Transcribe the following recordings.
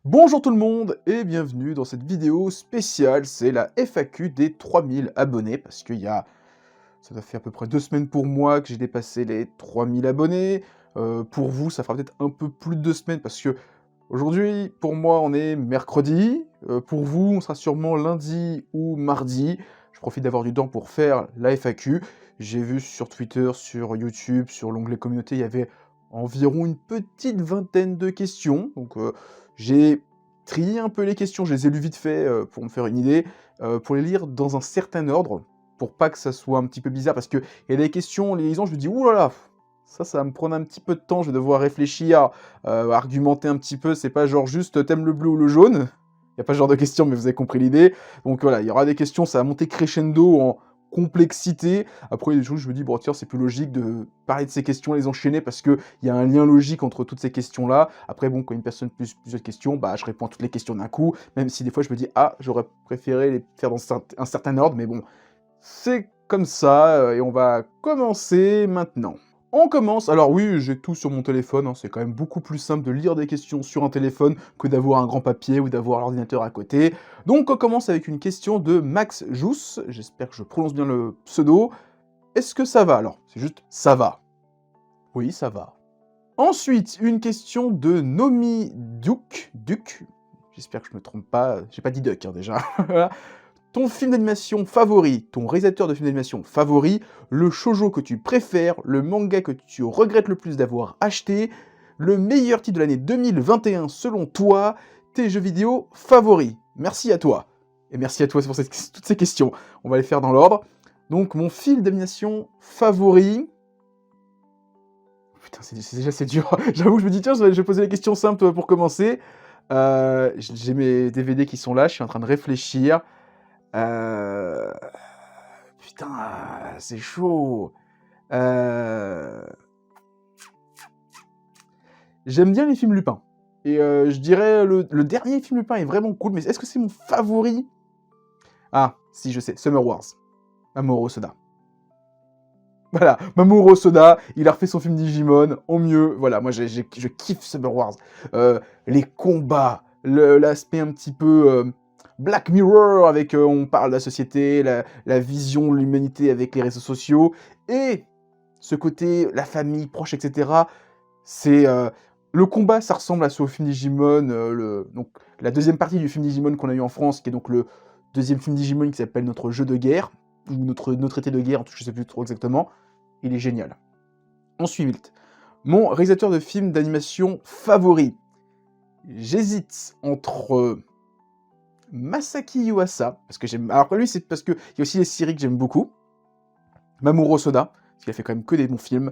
Bonjour tout le monde et bienvenue dans cette vidéo spéciale, c'est la FAQ des 3000 abonnés, parce ça doit faire à peu près 2 semaines pour moi que j'ai dépassé les 3000 abonnés, pour vous ça fera peut-être un peu plus de 2 semaines, parce que aujourd'hui pour moi on est mercredi, pour vous on sera sûrement lundi ou mardi. Je profite d'avoir du temps pour faire la FAQ, j'ai vu sur Twitter, sur YouTube, sur l'onglet communauté, il y avait environ une petite vingtaine de questions, donc j'ai trié un peu les questions, je les ai lues vite fait, pour me faire une idée, pour les lire dans un certain ordre, pour pas que ça soit un petit peu bizarre, parce qu'il y a des questions, en les lisant, je me dis: «Ouh là là, ça va me prendre un petit peu de temps, je vais devoir réfléchir, argumenter un petit peu, c'est pas genre juste: «Tu le bleu ou le jaune?» Il y a pas ce genre de questions, mais vous avez compris l'idée. Donc voilà, il y aura des questions, ça va monter crescendo en complexité. Après, il y a des choses, je me dis: «Bon tiens, c'est plus logique de parler de ces questions, les enchaîner, parce qu'il y a un lien logique entre toutes ces questions-là». Après bon, quand une personne pose plusieurs questions, bah, je réponds à toutes les questions d'un coup, même si des fois je me dis: «Ah, j'aurais préféré les faire dans un certain ordre», mais bon, c'est comme ça, et on va commencer maintenant. On commence, alors oui, j'ai tout sur mon téléphone, hein, c'est quand même beaucoup plus simple de lire des questions sur un téléphone que d'avoir un grand papier ou d'avoir l'ordinateur à côté. Donc on commence avec une question de Max Jousse, j'espère que je prononce bien le pseudo. Est-ce que ça va? Alors, c'est juste ça va. Oui, ça va. Ensuite, une question de Nomi Duke, j'espère que je me trompe pas, j'ai pas dit Duck, hein, déjà. Voilà. Ton film d'animation favori, ton réalisateur de film d'animation favori, le shoujo que tu préfères, le manga que tu regrettes le plus d'avoir acheté, le meilleur titre de l'année 2021 selon toi, tes jeux vidéo favoris. Merci à toi. Et merci à toi pour toutes ces questions. On va les faire dans l'ordre. Donc, mon film d'animation favori... Putain, c'est dur. J'avoue, je me dis, tiens, je vais poser les questions simples pour commencer. J'ai mes DVD qui sont là, je suis en train de réfléchir. Heu, putain, c'est chaud. Heu, J'aime bien les films Lupin et je dirais le dernier film Lupin est vraiment cool, mais est-ce que c'est mon favori? Ah, si, je sais, Summer Wars, Mamoru Hosoda. Voilà, Mamoru Hosoda, il a refait son film Digimon en mieux. Voilà, moi je kiffe Summer Wars. Les combats, l'aspect un petit peu Black Mirror avec on parle de la société, la vision de l'humanité avec les réseaux sociaux, et ce côté, la famille proche, etc. C'est le combat, ça ressemble à ce au film Digimon, donc la deuxième partie du film Digimon qu'on a eu en France, qui est donc le deuxième film Digimon qui s'appelle Notre jeu de guerre, ou notre été de guerre, je sais plus trop exactement. Il est génial. Ensuite, mon réalisateur de films d'animation favori. J'hésite entre Masaki Yuasa, parce que j'aime... Alors lui, c'est parce qu'il y a aussi les séries que j'aime beaucoup. Mamoru Hosoda, parce qu'il a fait quand même que des bons films.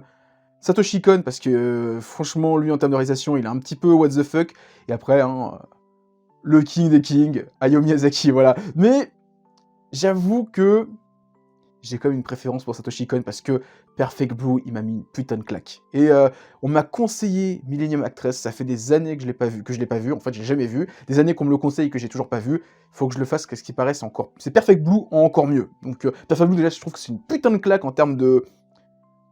Satoshi Kon, parce que franchement, lui, en termes de réalisation, il est un petit peu what the fuck. Et après, hein, le king des kings, Hayao Miyazaki, voilà. Mais j'avoue que j'ai quand même une préférence pour Satoshi Kon, parce que Perfect Blue, il m'a mis une putain de claque. Et on m'a conseillé Millennium Actress, ça fait des années que je l'ai pas vu, en fait, je l'ai jamais vu. Des années qu'on me le conseille et que j'ai toujours pas vu. Il faut que je le fasse, parce ce qui paraît, c'est encore... C'est Perfect Blue en encore mieux. Donc Perfect Blue, déjà, je trouve que c'est une putain de claque en termes de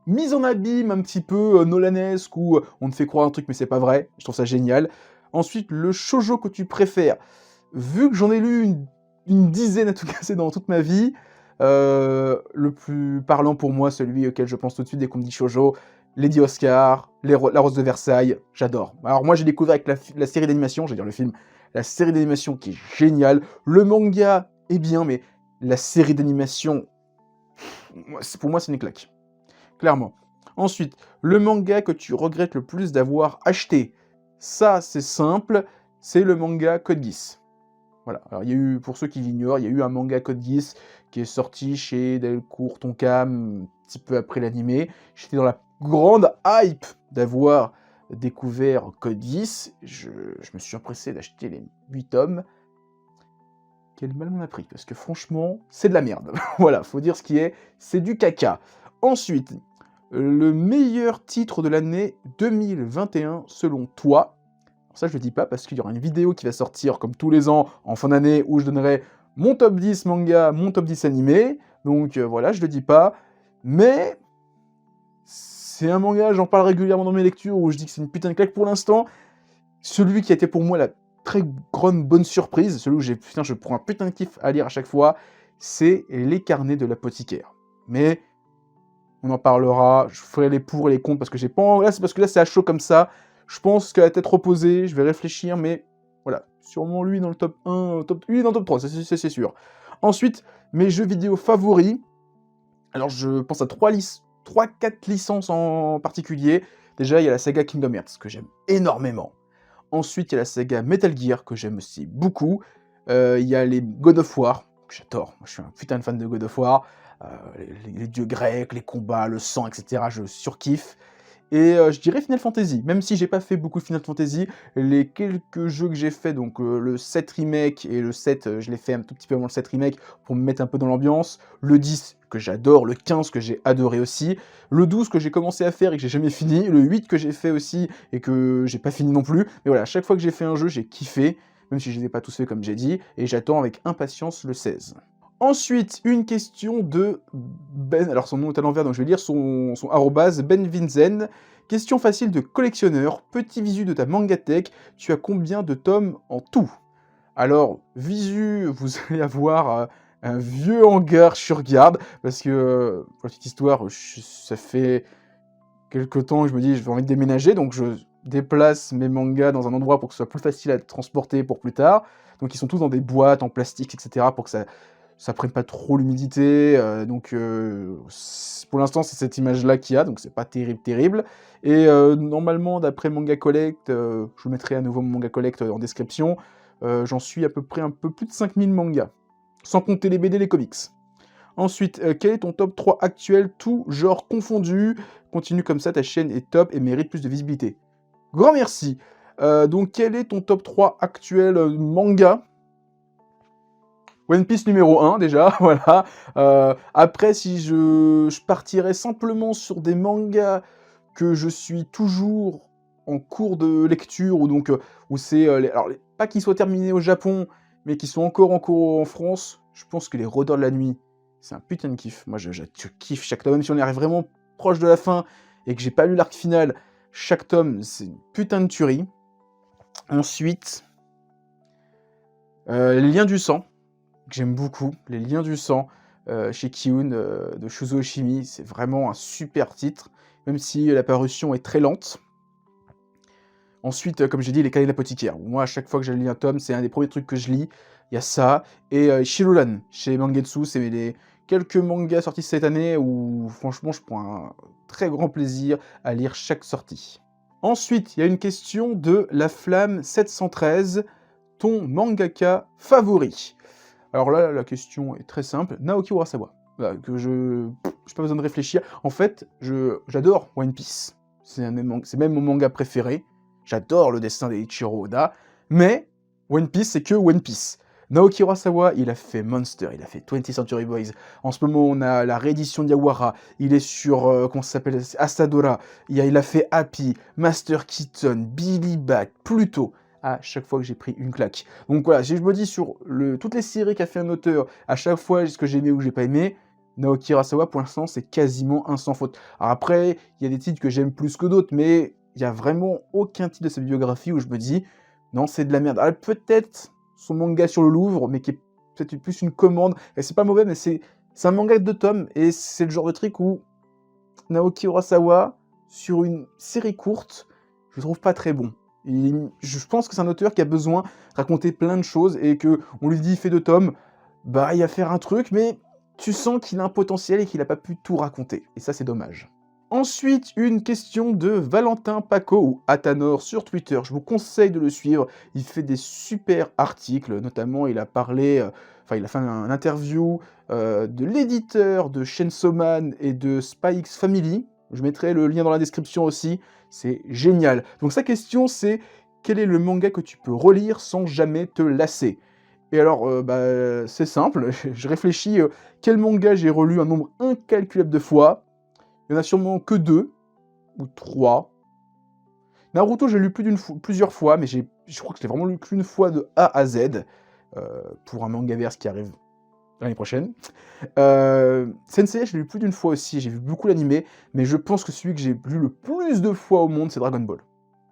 mise en abîme un petit peu nolanesque, où on te fait croire un truc mais c'est pas vrai. Je trouve ça génial. Ensuite, le shoujo que tu préfères. Vu que j'en ai lu une dizaine à tout casser dans toute ma vie, le plus parlant pour moi, celui auquel je pense tout de suite dès qu'on me dit shoujo, Lady Oscar, La Rose de Versailles, j'adore. Alors moi j'ai découvert avec la série d'animation, je veux dire le film, la série d'animation qui est géniale. Le manga est bien, mais la série d'animation, pour moi c'est une claque. Clairement. Ensuite, le manga que tu regrettes le plus d'avoir acheté. Ça, c'est simple, c'est le manga Code Geass. Voilà. Alors, il y a eu, pour ceux qui l'ignorent, il y a eu un manga Code Geass qui est sorti chez Delcourt Tonkam un petit peu après l'animé. J'étais dans la grande hype d'avoir découvert Code Geass. Je me suis empressé d'acheter les 8 tomes. Quel mal m'en a pris, parce que franchement, c'est de la merde. Voilà, faut dire ce qui est, c'est du caca. Ensuite, le meilleur titre de l'année 2021 selon toi. Alors ça, je le dis pas parce qu'il y aura une vidéo qui va sortir comme tous les ans en fin d'année où je donnerai mon top 10 manga, mon top 10 animé. Donc voilà, je le dis pas. Mais c'est un manga, j'en parle régulièrement dans mes lectures où je dis que c'est une putain de claque pour l'instant. Celui qui a été pour moi très grande bonne surprise, celui où putain, je prends un putain de kiff à lire à chaque fois, c'est Les Carnets de l'apothicaire. Mais on en parlera, je ferai les pour et les contre, parce que j'ai pas... Là, c'est parce que là, c'est à chaud comme ça. Je pense qu'à la tête reposée, je vais réfléchir, mais voilà. Sûrement lui dans le top 1, lui dans le top 3, c'est sûr. Ensuite, mes jeux vidéo favoris. Alors, je pense à 3-4 licences en particulier. Déjà, il y a la saga Kingdom Hearts, que j'aime énormément. Ensuite, il y a la saga Metal Gear, que j'aime aussi beaucoup. Il y a les God of War, que j'adore. Moi, je suis un putain de fan de God of War. Les dieux grecs, les combats, le sang, etc. Je surkiffe. Et je dirais Final Fantasy, même si j'ai pas fait beaucoup de Final Fantasy, les quelques jeux que j'ai fait, donc le 7 remake et le 7, je l'ai fait un tout petit peu avant le 7 remake pour me mettre un peu dans l'ambiance, le 10 que j'adore, le 15 que j'ai adoré aussi, le 12 que j'ai commencé à faire et que j'ai jamais fini, le 8 que j'ai fait aussi et que j'ai pas fini non plus, mais voilà, à chaque fois que j'ai fait un jeu, j'ai kiffé, même si je les ai pas tous fait comme j'ai dit, et j'attends avec impatience le 16. Ensuite, une question de Ben, alors son nom est à l'envers, donc je vais lire son arrobase, Ben Vinzen. Question facile de collectionneur, petit visu de ta mangatech, tu as combien de tomes en tout? Alors, visu, vous allez avoir un vieux hangar sur garde, parce que, pour la petite histoire, ça fait quelques temps que je me dis, j'ai envie de déménager, donc je déplace mes mangas dans un endroit pour que ce soit plus facile à transporter pour plus tard. Donc ils sont tous dans des boîtes en plastique, etc., pour que ça prenne pas trop l'humidité, pour l'instant c'est cette image-là qu'il y a, donc c'est pas terrible. Et normalement, d'après Manga Collect, je vous mettrai à nouveau mon Manga Collect en description, j'en suis à peu près un peu plus de 5000 mangas, sans compter les BD, les comics. Ensuite, quel est ton top 3 actuel, tout genre confondu? Continue comme ça, ta chaîne est top et mérite plus de visibilité. Grand merci. Donc quel est ton top 3 actuel manga? One Piece numéro 1 déjà, voilà. Après, si je partirais simplement sur des mangas que je suis toujours en cours de lecture, ou donc où c'est... pas qu'ils soient terminés au Japon, mais qui sont encore en cours en France, je pense que les Rôdeurs de la Nuit, c'est un putain de kiff. Moi, je kiffe chaque tome, même si on arrive vraiment proche de la fin, et que j'ai pas lu l'arc final, chaque tome, c'est une putain de tuerie. Ensuite, Les Liens du Sang, que j'aime beaucoup, Les Liens du Sang, chez Kiun, de Shuzo Oshimi, c'est vraiment un super titre, même si la parution est très lente. Ensuite, comme j'ai dit, Les Carnets de l'apothicaire. Moi, à chaque fois que je lis un tome, c'est un des premiers trucs que je lis, il y a ça, et Shirulan, chez Mangetsu, c'est les quelques mangas sortis cette année où, franchement, je prends un très grand plaisir à lire chaque sortie. Ensuite, il y a une question de La Flamme 713, ton mangaka favori? Alors là, la question est très simple. Naoki Urasawa. Voilà, que j'ai pas besoin de réfléchir. En fait, j'adore One Piece. C'est même mon manga préféré. J'adore le dessin d'Eiichiro Oda. Mais One Piece, c'est que One Piece. Naoki Urasawa, il a fait Monster, il a fait 20th Century Boys. En ce moment, on a la réédition d'Yawara. Il est sur, comment ça s'appelle, Asadora. Il a fait Happy, Master Keaton, Billy Bat, Pluto. À chaque fois que j'ai pris une claque. Donc voilà, si je me dis sur toutes les séries qu'a fait un auteur, à chaque fois ce que j'ai aimé ou j'ai pas aimé, Naoki Urasawa, pour l'instant, c'est quasiment un sans faute. Alors après, il y a des titres que j'aime plus que d'autres, mais il y a vraiment aucun titre de sa biographie où je me dis, non, c'est de la merde. Alors peut-être son manga sur le Louvre, mais qui est peut-être plus une commande, et c'est pas mauvais, mais c'est un manga de 2 tomes, et c'est le genre de truc où Naoki Urasawa, sur une série courte, je le trouve pas très bon. Je pense que c'est un auteur qui a besoin de raconter plein de choses et que on lui dit fais 2 tomes, bah il va faire un truc, mais tu sens qu'il a un potentiel et qu'il n'a pas pu tout raconter. Et ça, c'est dommage. Ensuite, une question de Valentin Paco, ou Atanor sur Twitter. Je vous conseille de le suivre. Il fait des super articles, notamment il a parlé, il a fait un interview de l'éditeur de Chainsaw Man et de Spy X Family. Je mettrai le lien dans la description aussi. C'est génial. Donc sa question, c'est quel est le manga que tu peux relire sans jamais te lasser? Et alors, c'est simple. Je réfléchis, quel manga j'ai relu un nombre incalculable de fois? Il y en a sûrement que 2 ou 3. Naruto, j'ai lu plusieurs fois, mais je crois que je l'ai vraiment lu qu'une fois de A à Z, pour un Mangaverse qui arrive l'année prochaine. Sensei, je l'ai lu plus d'une fois aussi, j'ai vu beaucoup l'animé, mais je pense que celui que j'ai lu le plus de fois au monde, c'est Dragon Ball.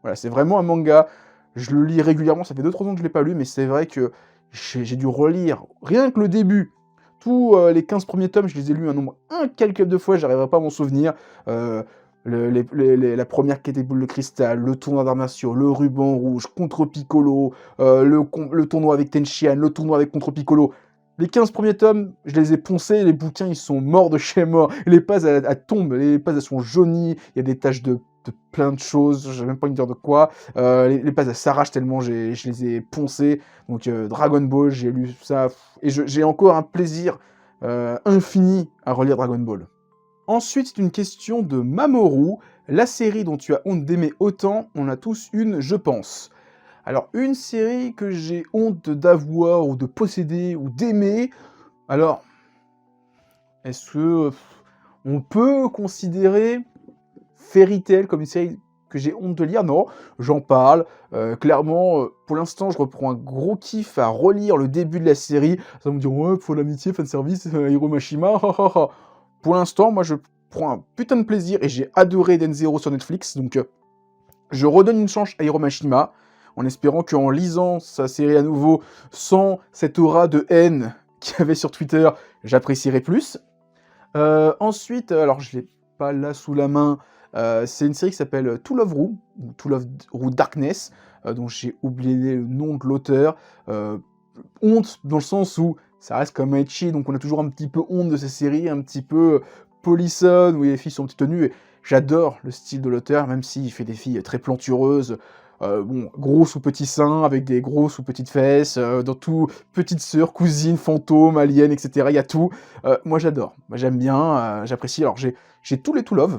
Voilà, c'est vraiment un manga, Je le lis régulièrement, ça fait 2-3 ans que je l'ai pas lu, mais c'est vrai que j'ai dû relire rien que le début. Tous les 15 premiers tomes, je les ai lus un nombre incalculable de fois, j'arriverai pas à m'en souvenir. La première quête des boules de cristal, le tournoi d'arts martiaux, le ruban rouge, contre Piccolo, le tournoi avec Tenshinhan, le tournoi avec contre Piccolo. Les 15 premiers tomes, je les ai poncés, les bouquins ils sont morts de chez mort, les pages elles tombent, les pages elles sont jaunies, il y a des taches de plein de choses, j'ai même pas envie de dire de quoi. Les pages elles s'arrachent tellement je les ai poncées. Donc Dragon Ball, j'ai lu ça, et j'ai encore un plaisir infini à relire Dragon Ball. Ensuite, c'est une question de Mamoru. La série dont tu as honte d'aimer autant, on a tous une, je pense. Alors, une série que j'ai honte d'avoir, ou de posséder, ou d'aimer, alors, est-ce que on peut considérer Fairy Tail comme une série que j'ai honte de lire? Non, j'en parle. Clairement, pour l'instant, je reprends un gros kiff à relire le début de la série. Ça va me dire, ouais, faut l'amitié, fanservice, Hiro Mashima, Pour l'instant, moi, je prends un putain de plaisir et j'ai adoré Eden Zero sur Netflix. Donc, je redonne une chance à Hiro Mashima en espérant qu'en lisant sa série à nouveau, sans cette aura de haine qu'il y avait sur Twitter, j'apprécierai plus. Ensuite, alors je l'ai pas là sous la main, c'est une série qui s'appelle To Love Ru, ou To Love Ru Darkness, dont j'ai oublié le nom de l'auteur. Honte dans le sens où ça reste comme ecchi, donc on a toujours un petit peu honte de ces séries, un petit peu polissonne, où les filles sont petites tenues. Et j'adore le style de l'auteur, même s'il fait des filles très plantureuses, bon, grosses ou petits seins, avec des grosses ou petites fesses, dans tout, petites sœurs, cousines, fantômes, aliens, etc. Il y a tout. Moi j'adore, moi j'aime bien, j'apprécie. Alors j'ai tous les To Love,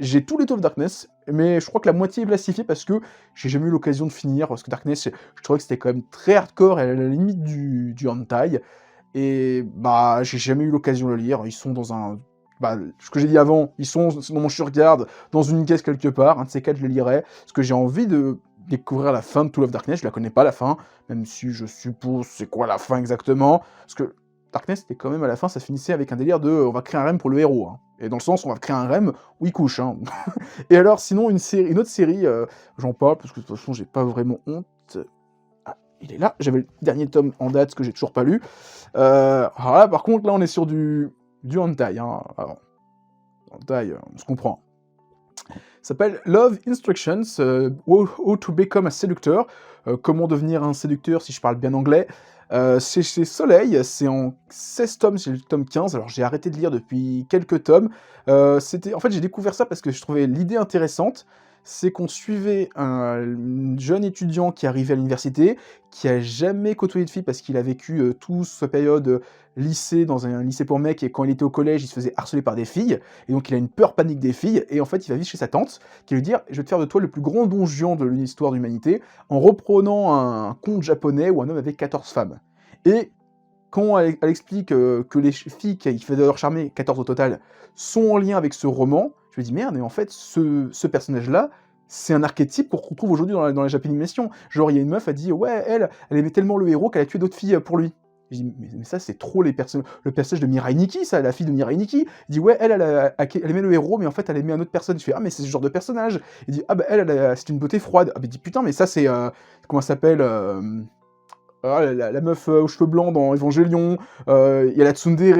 j'ai tous les To Love Darkness, mais je crois que la moitié est classifiée parce que j'ai jamais eu l'occasion de finir, parce que Darkness, je trouvais que c'était quand même très hardcore et à la limite du hentai. Et bah, j'ai jamais eu l'occasion de le lire. Ils sont dans un. Bah, ce que j'ai dit avant, ils sont dans mon surgarde, dans une caisse quelque part. Un de ces quatre, je les lirai. Parce que j'ai envie de découvrir la fin de To Love Darkness. Je la connais pas, la fin. Même si je suppose c'est quoi la fin exactement. Parce que Darkness, c'était quand même à la fin, ça finissait avec un délire de on va créer un REM pour le héros. Hein. Et dans le sens, on va créer un REM où il couche. Hein. Et alors, sinon, une autre série, j'en parle parce que de toute façon, j'ai pas vraiment honte. Ah, il est là. J'avais le dernier tome en date que j'ai toujours pas lu. Alors là, par contre, là, on est sur du hentai. Hein. Alors, hentai, on se comprend. Ça s'appelle Love Instructions, How to Become a Seductor, comment devenir un séducteur si je parle bien anglais. C'est chez Soleil, c'est en 16 tomes, c'est le tome 15, alors j'ai arrêté de lire depuis quelques tomes. En fait, j'ai découvert ça parce que je trouvais l'idée intéressante, c'est qu'on suivait un jeune étudiant qui arrivait à l'université, qui a jamais côtoyé de filles parce qu'il a vécu toute sa période lycée dans un lycée pour mecs, et quand il était au collège, il se faisait harceler par des filles, et donc il a une peur panique des filles, et en fait il va vivre chez sa tante, qui va lui dire « Je vais te faire de toi le plus grand don juan de l'histoire de l'humanité, en reprenant un conte japonais où un homme avait 14 femmes. » Et quand elle explique que les filles qu'il fait d'ailleurs charmer, 14 au total, sont en lien avec ce roman, je me dis merde, mais en fait, ce personnage-là, c'est un archétype qu'on retrouve aujourd'hui dans la Japanimation. Genre, il y a une meuf, elle dit ouais, elle aimait tellement le héros qu'elle a tué d'autres filles pour lui. Je dis, mais ça, c'est trop le personnage de Mirai Nikki, ça, la fille de Mirai Nikki. Il dit, ouais, elle aimait le héros, mais en fait, elle aimait une autre personne. Je fais, ah, mais c'est ce genre de personnage. Il dit, ah, bah, c'est une beauté froide. Ah, bah, il dit, putain, mais ça, c'est. Comment ça s'appelle la meuf aux cheveux blancs dans Evangelion, il y a la tsundere,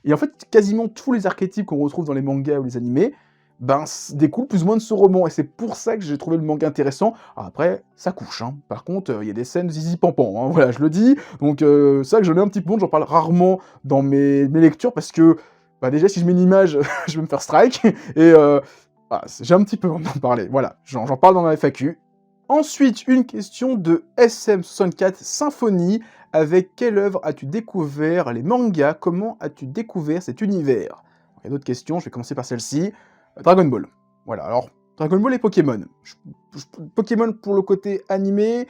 et en fait, quasiment tous les archétypes qu'on retrouve dans les mangas ou les animés, ben, découlent plus ou moins de ce roman, et c'est pour ça que j'ai trouvé le manga intéressant. Alors après, ça couche, hein. Par contre, il y a des scènes zizi pampan, hein, voilà, je le dis, donc c'est vrai que j'en ai un petit peu honte, j'en parle rarement dans mes lectures, parce que, bah déjà, si je mets une image, je vais me faire strike, et j'ai un petit peu honte d'en parler, voilà, j'en parle dans ma FAQ. Ensuite, une question de SM64 Symphonie. Avec quelle œuvre as-tu découvert les mangas? Comment as-tu découvert cet univers? Il y a d'autres questions, je vais commencer par celle-ci. Dragon Ball. Voilà, alors, Dragon Ball et Pokémon. Pokémon pour le côté animé,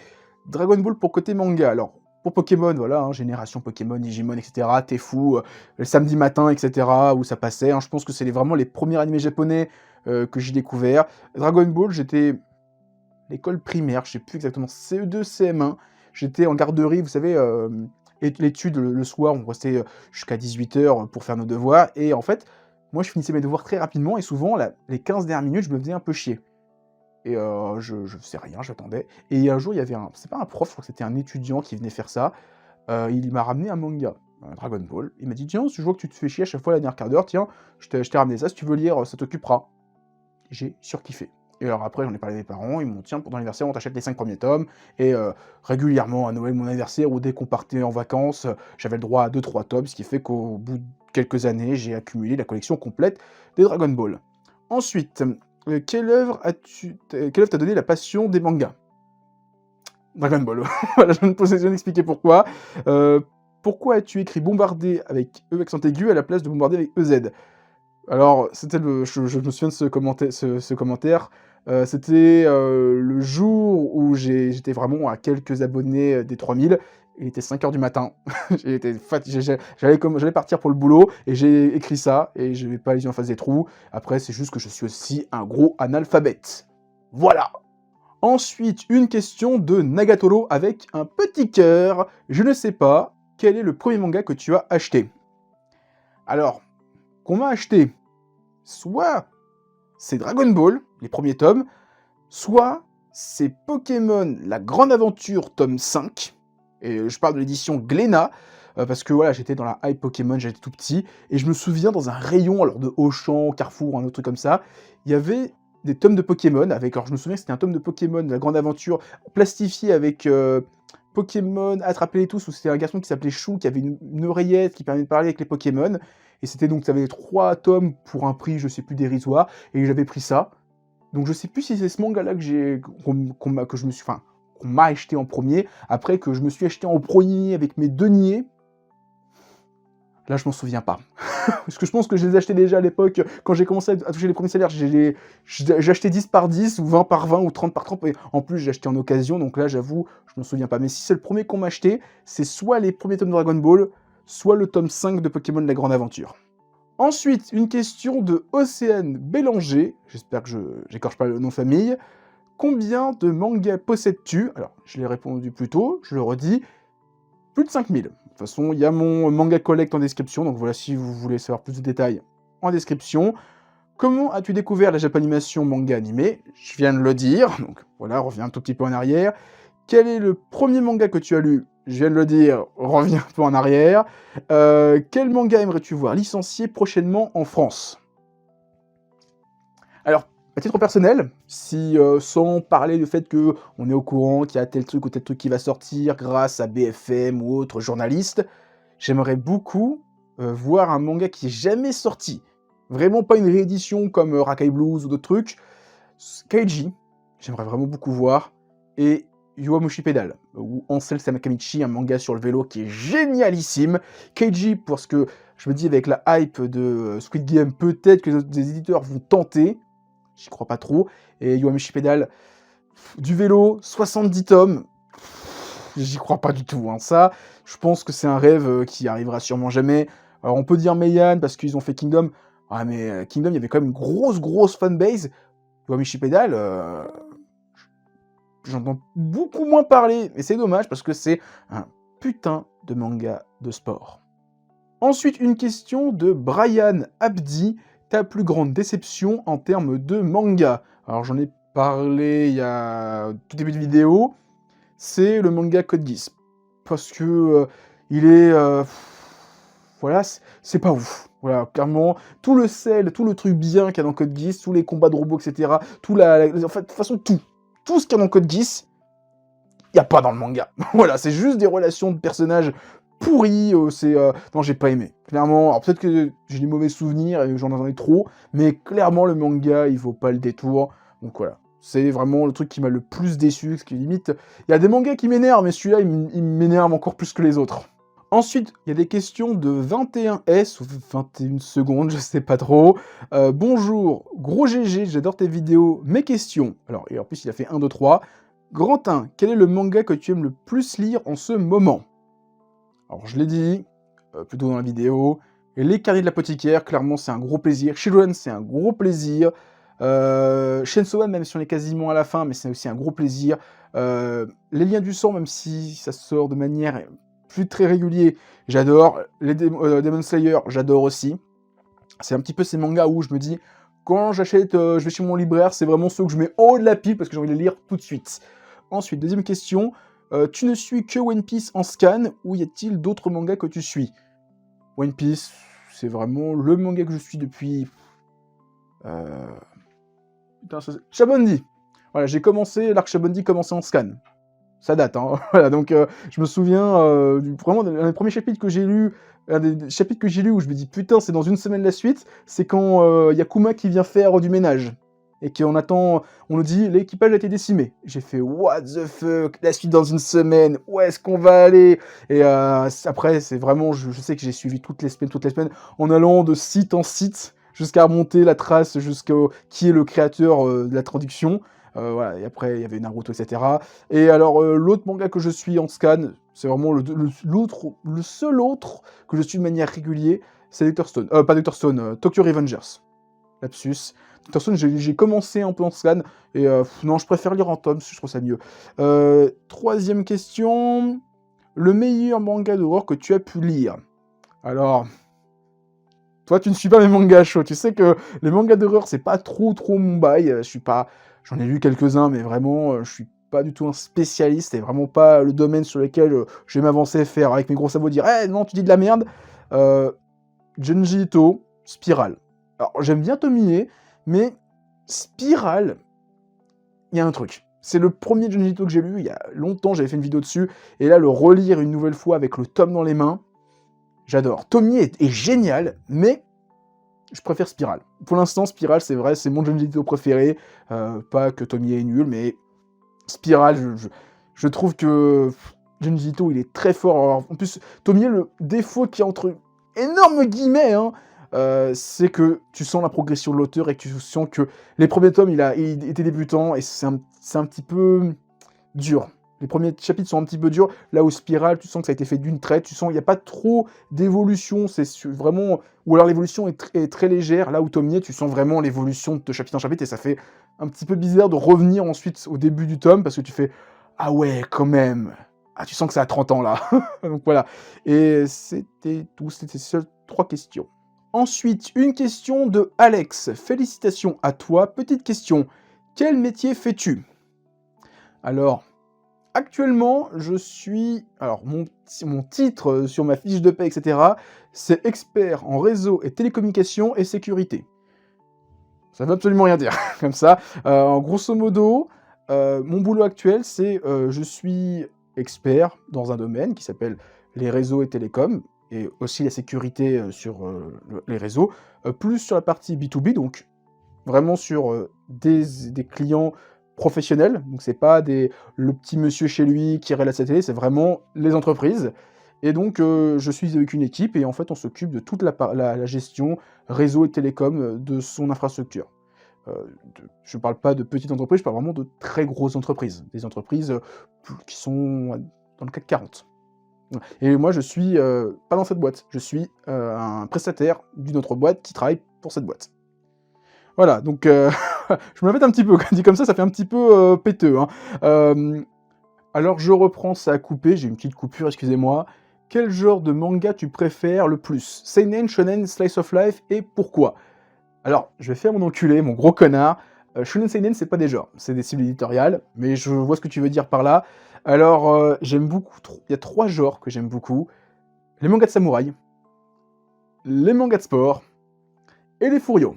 Dragon Ball pour le côté manga. Alors, pour Pokémon, voilà, hein, Génération Pokémon, Digimon, etc., Tefou, le samedi matin, etc., où ça passait. Hein, je pense que c'est vraiment les premiers animés japonais que j'ai découverts. Dragon Ball, j'étais l'école primaire, je sais plus exactement, CE2, CM1, j'étais en garderie, vous savez, l'étude le soir, on restait jusqu'à 18h pour faire nos devoirs, et en fait, moi je finissais mes devoirs très rapidement, et souvent, les 15 dernières minutes, je me faisais un peu chier. Et je faisais rien, j'attendais. Et un jour, il y avait c'est pas un prof, je crois que c'était un étudiant qui venait faire ça. Il m'a ramené un manga, un Dragon Ball. Il m'a dit: «Tiens, je vois que tu te fais chier à chaque fois la dernière quart d'heure, tiens, je t'ai ramené ça, si tu veux lire, ça t'occupera». J'ai surkiffé. Et alors après, j'en ai parlé à mes parents, ils m'ont dit: «Tiens, pour ton anniversaire, on t'achète les 5 premiers tomes». Et régulièrement, à Noël, mon anniversaire, ou dès qu'on partait en vacances, j'avais le droit à 2-3 tomes, ce qui fait qu'au bout de quelques années, j'ai accumulé la collection complète des Dragon Ball. Ensuite, quelle œuvre t'a donné la passion des mangas? Dragon Ball. Voilà, je viens d'expliquer pourquoi. Pourquoi as-tu écrit bombarder avec E accent aigu à la place de bombarder avec EZ? Alors, c'était je me souviens de ce commentaire. C'était le jour où j'étais vraiment à quelques abonnés des 3000. Il était 5 h du matin. J'allais partir pour le boulot et j'ai écrit ça. Et je vais pas les yeux en face des trous. Après, c'est juste que je suis aussi un gros analphabète. Voilà! Ensuite, une question de Nagatoro avec un petit cœur. Je ne sais pas, quel est le premier manga que tu as acheté? Alors, qu'on m'a acheté, soit c'est Dragon Ball, les premiers tomes, soit c'est Pokémon La Grande Aventure, tome 5. Et je parle de l'édition Glénat, parce que voilà, j'étais dans la hype Pokémon, j'étais tout petit, et je me souviens dans un rayon, alors de Auchan, Carrefour, un autre truc comme ça, il y avait des tomes de Pokémon, alors je me souviens que c'était un tome de Pokémon, La Grande Aventure, plastifié avec Pokémon, attrapez-les tous, où c'était un garçon qui s'appelait Chou, qui avait une oreillette qui permet de parler avec les Pokémon, et c'était donc, ça avait 3 tomes pour un prix, je sais plus, dérisoire, et j'avais pris ça. Donc je sais plus si c'est ce manga-là qu'on m'a acheté en premier, après que je me suis acheté en premier avec mes deniers. Là, je m'en souviens pas. Parce que je pense que je les achetais déjà à l'époque, quand j'ai commencé à toucher les premiers salaires, j'achetais 10 par 10, ou 20 par 20, ou 30 par 30, et en plus j'ai acheté en occasion, donc là j'avoue, je m'en souviens pas. Mais si c'est le premier qu'on m'a acheté, c'est soit les premiers tomes de Dragon Ball, soit le tome 5 de Pokémon La Grande Aventure. Ensuite, une question de Océane Bélanger, j'espère que je n'écorche pas le nom de famille. Combien de mangas possèdes-tu? Alors, je l'ai répondu plus tôt, je le redis, plus de 5000. De toute façon, il y a mon manga collect en description, donc voilà, si vous voulez savoir plus de détails, en description. Comment as-tu découvert la Japanimation manga animé? Je viens de le dire, donc voilà, reviens un tout petit peu en arrière. Quel est le premier manga que tu as lu? Je viens de le dire, reviens un peu en arrière. Quel manga aimerais-tu voir licencié prochainement en France? Alors, à titre personnel, si sans parler du fait qu'on est au courant qu'il y a tel truc ou tel truc qui va sortir grâce à BFM ou autres journalistes, j'aimerais beaucoup voir un manga qui n'est jamais sorti. Vraiment pas une réédition comme Rakai Blues ou d'autres trucs. Keiji, j'aimerais vraiment beaucoup voir. Et Yowamushi Pedal, ou Ansel Samakamichi, un manga sur le vélo qui est génialissime. Keiji, parce que je me dis avec la hype de Squid Game, peut-être que des éditeurs vont tenter. J'y crois pas trop. Et Yowamushi Pedal, du vélo, 70 tomes. J'y crois pas du tout. Hein. Ça, je pense que c'est un rêve qui arrivera sûrement jamais. Alors on peut dire Meian parce qu'ils ont fait Kingdom. Ah mais Kingdom, il y avait quand même une grosse fanbase. Yowamushi Pedal, j'entends beaucoup moins parler, mais c'est dommage parce que c'est un putain de manga de sport. Ensuite, une question de Brian Abdi. Ta plus grande déception en termes de manga? Alors j'en ai parlé il y a tout début de vidéo. C'est le manga Code Geass. Parce que il est... voilà, c'est pas ouf. Voilà, clairement, tout le sel, tout le truc bien qu'il y a dans Code Geass, tous les combats de robots, etc., en fait, de toute façon, tout ce qu'il y a dans Code Geass, il n'y a pas dans le manga. Voilà, c'est juste des relations de personnages pourries, non, j'ai pas aimé. Clairement, alors peut-être que j'ai des mauvais souvenirs et j'en ai trop, mais clairement, le manga, il vaut pas le détour. Donc voilà, c'est vraiment le truc qui m'a le plus déçu, parce que limite, il y a des mangas qui m'énervent, mais celui-là, il m'énerve encore plus que les autres. Ensuite, il y a des questions de 21S ou 21 secondes, je sais pas trop. Bonjour, gros GG, j'adore tes vidéos. Mes questions. Alors, et en plus, il a fait 1, 2, 3. Grand 1, quel est le manga que tu aimes le plus lire en ce moment? Alors, je l'ai dit, plutôt dans la vidéo. Et Les Carnets de l'Apothicaire, clairement, c'est un gros plaisir. Children, c'est un gros plaisir. Chainsaw Man, même si on est quasiment à la fin, mais c'est aussi un gros plaisir. Les Liens du Sang, même si ça sort de manière plus très régulière, j'adore. Les Demon Slayer, j'adore aussi. C'est un petit peu ces mangas où je me dis, quand j'achète, je vais chez mon libraire, c'est vraiment ceux que je mets en haut de la pile parce que j'ai envie de les lire tout de suite. Ensuite, deuxième question, tu ne suis que One Piece en scan ou y a-t-il d'autres mangas que tu suis? One Piece, c'est vraiment le manga que je suis depuis... Shabondi. Voilà, j'ai commencé, l'arc Shabondi commençait en scan. Ça date, hein. Voilà, donc je me souviens vraiment d'un des premiers chapitres que j'ai lu, un des chapitres que j'ai lu où je me dis putain, c'est dans une semaine la suite, c'est quand y a Kuma qui vient faire du ménage. Et qu'on attend, on nous dit l'équipage a été décimé. J'ai fait what the fuck, la suite dans une semaine, où est-ce qu'on va aller? Et après, c'est vraiment, je sais que j'ai suivi toutes les semaines, en allant de site en site, jusqu'à remonter la trace jusqu'au qui est le créateur de la traduction. Voilà, et après, il y avait Naruto, etc. Et alors, l'autre manga que je suis en scan, c'est vraiment le seul autre que je suis de manière régulière, c'est Dr. Stone. Pas Dr. Stone, Tokyo Revengers. Lapsus. Dr. Stone, j'ai commencé un peu en scan, et non, je préfère lire en tome, je trouve ça mieux. Troisième question, le meilleur manga d'horreur que tu as pu lire? Alors... Toi, tu ne suis pas mes mangas chauds. Tu sais que les mangas d'horreur, c'est pas trop mon bail. Je suis pas... J'en ai lu quelques-uns, mais vraiment, je suis pas du tout un spécialiste. C'est vraiment pas le domaine sur lequel je vais m'avancer, faire avec mes gros sabots, dire « Eh, non, tu dis de la merde !» Junji Ito, Spirale. Alors, j'aime bien Tomie, mais Spirale, il y a un truc. C'est le premier Junji Ito que j'ai lu, il y a longtemps, j'avais fait une vidéo dessus, et là, le relire une nouvelle fois avec le tome dans les mains, j'adore. Tomie est génial, mais je préfère Spirale. Pour l'instant, Spirale, c'est vrai, c'est mon Junji Ito préféré. Pas que Tomie est nul, mais Spirale, je trouve que Junji Ito, il est très fort. Alors, en plus, Tomie, le défaut qu'il y a entre énormes guillemets, hein, c'est que tu sens la progression de l'auteur et que tu sens que les premiers tomes, il était débutant et c'est un petit peu dur. Les premiers chapitres sont un petit peu durs, là où Spirale, tu sens que ça a été fait d'une traite, tu sens qu'il n'y a pas trop d'évolution, c'est vraiment... Ou alors l'évolution est très légère, là où Tomie, tu sens vraiment l'évolution de chapitre en chapitre, et ça fait un petit peu bizarre de revenir ensuite au début du tome, parce que tu fais « Ah ouais, quand même !» Ah, tu sens que ça a 30 ans, là. Donc voilà. Et c'était tout, c'était ces seules 3 questions. Ensuite, une question de Alex. Félicitations à toi. Petite question. Quel métier fais-tu? Alors... Actuellement, je suis... Alors, mon titre sur ma fiche de paie, etc., c'est expert en réseau et télécommunications et sécurité. Ça veut absolument rien dire, comme ça. En grosso modo, mon boulot actuel, c'est... je suis expert dans un domaine qui s'appelle les réseaux et télécoms, et aussi la sécurité sur les réseaux, plus sur la partie B2B, donc vraiment sur des clients professionnels, donc c'est pas le petit monsieur chez lui qui relate sa télé, c'est vraiment les entreprises. Et donc je suis avec une équipe et en fait on s'occupe de toute la gestion réseau et télécom de son infrastructure. Je parle pas de petites entreprises, je parle vraiment de très grosses entreprises, des entreprises qui sont dans le CAC 40. Et moi je suis pas dans cette boîte, je suis un prestataire d'une autre boîte qui travaille pour cette boîte. Voilà, donc je me la pète un petit peu, dit comme ça fait un petit peu péteux. Hein. Alors je reprends, ça a coupé, j'ai une petite coupure, excusez-moi. Quel genre de manga tu préfères le plus? Seinen, shonen, slice of life, et pourquoi? Alors, je vais faire mon enculé, mon gros connard. Shonen Seinen, c'est pas des genres, c'est des cibles éditoriales, mais je vois ce que tu veux dire par là. Alors, j'aime beaucoup, il y a 3 genres que j'aime beaucoup. Les mangas de samouraï, les mangas de sport, et les furios.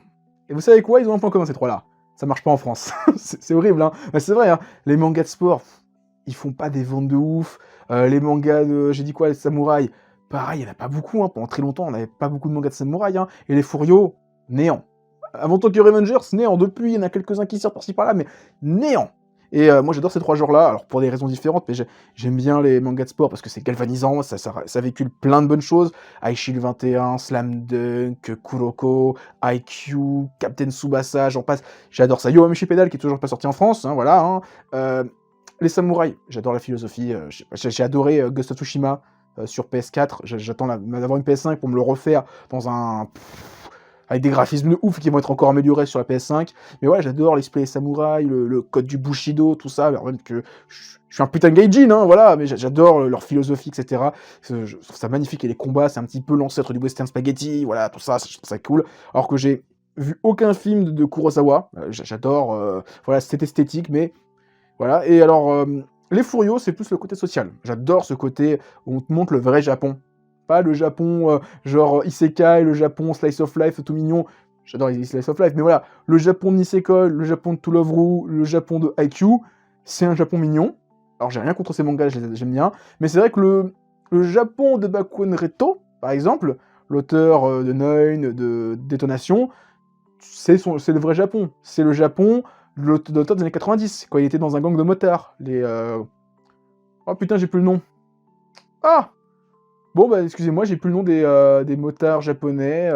Et vous savez quoi? Ils ont un point commun, ces 3-là. Ça marche pas en France. C'est horrible, hein. Mais c'est vrai, hein. Les mangas de sport, ils font pas des ventes de ouf. Les mangas de... J'ai dit quoi? Les samouraïs. Pareil, il y en a pas beaucoup, hein. Pendant très longtemps, on n'avait pas beaucoup de mangas de samouraïs, hein. Et les furios, néant. Avant Tokyo Revengers, néant. Depuis, il y en a quelques-uns qui sortent par-ci par-là, mais néant. Et moi, j'adore ces 3 genres-là, alors pour des raisons différentes, mais j'aime bien les mangas de sport parce que c'est galvanisant, ça véhicule plein de bonnes choses. Aishil 21, Slam Dunk, Kuroko, IQ, Captain Tsubasa, j'en passe. J'adore ça. Yowamushi Pedal, qui est toujours pas sorti en France, hein, voilà. Hein. Les samouraïs, j'adore la philosophie. J'ai adoré Ghost of Tsushima sur PS4. J'attends d'avoir une PS5 pour me le refaire dans un... avec des graphismes de ouf qui vont être encore améliorés sur la PS5. Mais ouais, j'adore l'esprit samouraï, le code du Bushido, tout ça. Alors même que je suis un putain de gaijin, hein, voilà, mais j'adore leur philosophie, etc. Je trouve ça magnifique, et les combats, c'est un petit peu l'ancêtre du western spaghetti, voilà, tout ça, je trouve ça cool. Alors que j'ai vu aucun film de Kurosawa. J'adore voilà, cette esthétique, mais voilà. Et alors, les Furios, c'est plus le côté social. J'adore ce côté où on te montre le vrai Japon. Pas le Japon genre Isekai, le Japon Slice of Life tout mignon. J'adore les Slice of Life, mais voilà, le Japon de Nisekoi, le Japon de To Love Ru, le Japon de Haikyuu, c'est un Japon mignon. Alors j'ai rien contre ces mangas, j'aime bien, mais c'est vrai que le Japon de Bakun Reto, par exemple, l'auteur de Neun, de Détonation, c'est le vrai Japon. C'est le Japon de l'auteur des années 90, quand il était dans un gang de motards. Oh putain, j'ai plus le nom. Ah! Bon, bah excusez-moi, j'ai plus le nom des motards japonais.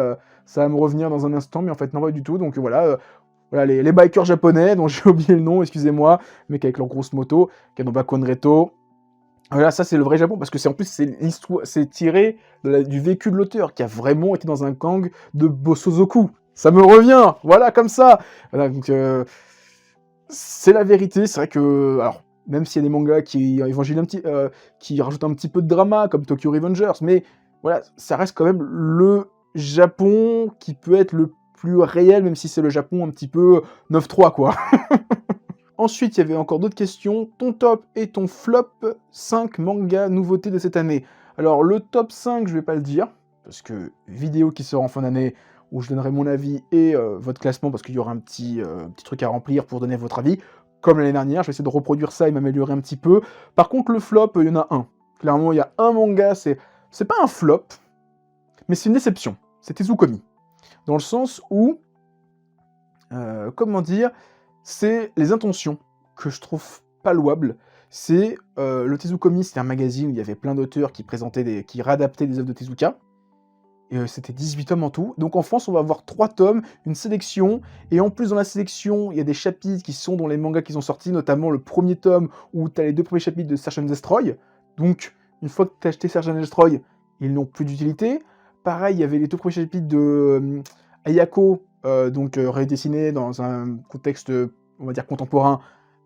Ça va me revenir dans un instant, mais en fait, non, pas du tout. Donc voilà les bikers japonais dont j'ai oublié le nom, excusez-moi, mais avec leur grosse moto, qui est dans Bakon Reto. Voilà, ça c'est le vrai Japon, parce que c'est en plus c'est tiré du vécu de l'auteur, qui a vraiment été dans un gang de Bosozoku. Ça me revient, voilà, comme ça. Voilà, donc c'est la vérité. C'est vrai que, alors, même s'il y a des mangas qui qui rajoutent un petit peu de drama, comme Tokyo Revengers, mais voilà, ça reste quand même le Japon qui peut être le plus réel, même si c'est le Japon un petit peu 9-3, quoi. Ensuite, il y avait encore d'autres questions. Ton top et ton flop 5 mangas nouveautés de cette année. Alors, le top 5, je vais pas le dire, parce que vidéo qui sort en fin d'année, où je donnerai mon avis et votre classement, parce qu'il y aura un petit truc à remplir pour donner votre avis. Comme l'année dernière, je vais essayer de reproduire ça et m'améliorer un petit peu. Par contre, le flop, il y en a un. Clairement, il y a un manga, c'est pas un flop, mais c'est une déception. C'est Tezukomi. Dans le sens où, comment dire, c'est les intentions que je trouve pas louables. C'est le Tezukomi, c'était un magazine où il y avait plein d'auteurs qui qui réadaptaient des œuvres de Tezuka. Et c'était 18 tomes en tout. Donc en France, on va avoir 3 tomes, une sélection, et en plus dans la sélection, il y a des chapitres qui sont dans les mangas qui sont sortis, notamment le premier tome où tu as les 2 premiers chapitres de Search and Destroy. Donc, une fois que tu as acheté Search and Destroy, ils n'ont plus d'utilité. Pareil, il y avait les 2 premiers chapitres de Ayako, redessiné dans un contexte, on va dire, contemporain.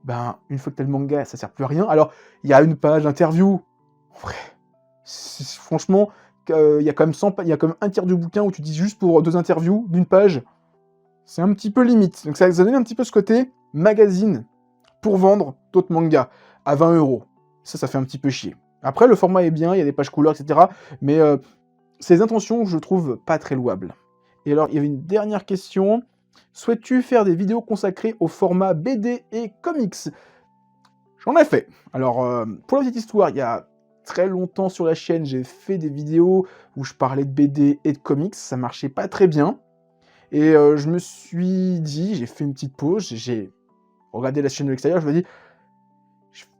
Ben, une fois que tu as le manga, ça sert plus à rien. Alors, il y a une page d'interview. En vrai, franchement, il y a quand même un tiers du bouquin où tu dis juste pour 2 interviews d'une page. C'est un petit peu limite. Donc ça donne un petit peu ce côté magazine pour vendre d'autres mangas à 20 €. Ça fait un petit peu chier. Après, le format est bien, il y a des pages couleurs, etc. Mais ces intentions, je trouve pas très louables. Et alors, il y avait une dernière question. Souhaites-tu faire des vidéos consacrées au format BD et comics? J'en ai fait. Alors, pour la petite histoire, il y a très longtemps sur la chaîne, j'ai fait des vidéos où je parlais de BD et de comics. Ça marchait pas très bien. Et je me suis dit, j'ai fait une petite pause, j'ai regardé la chaîne de l'extérieur, je me dis,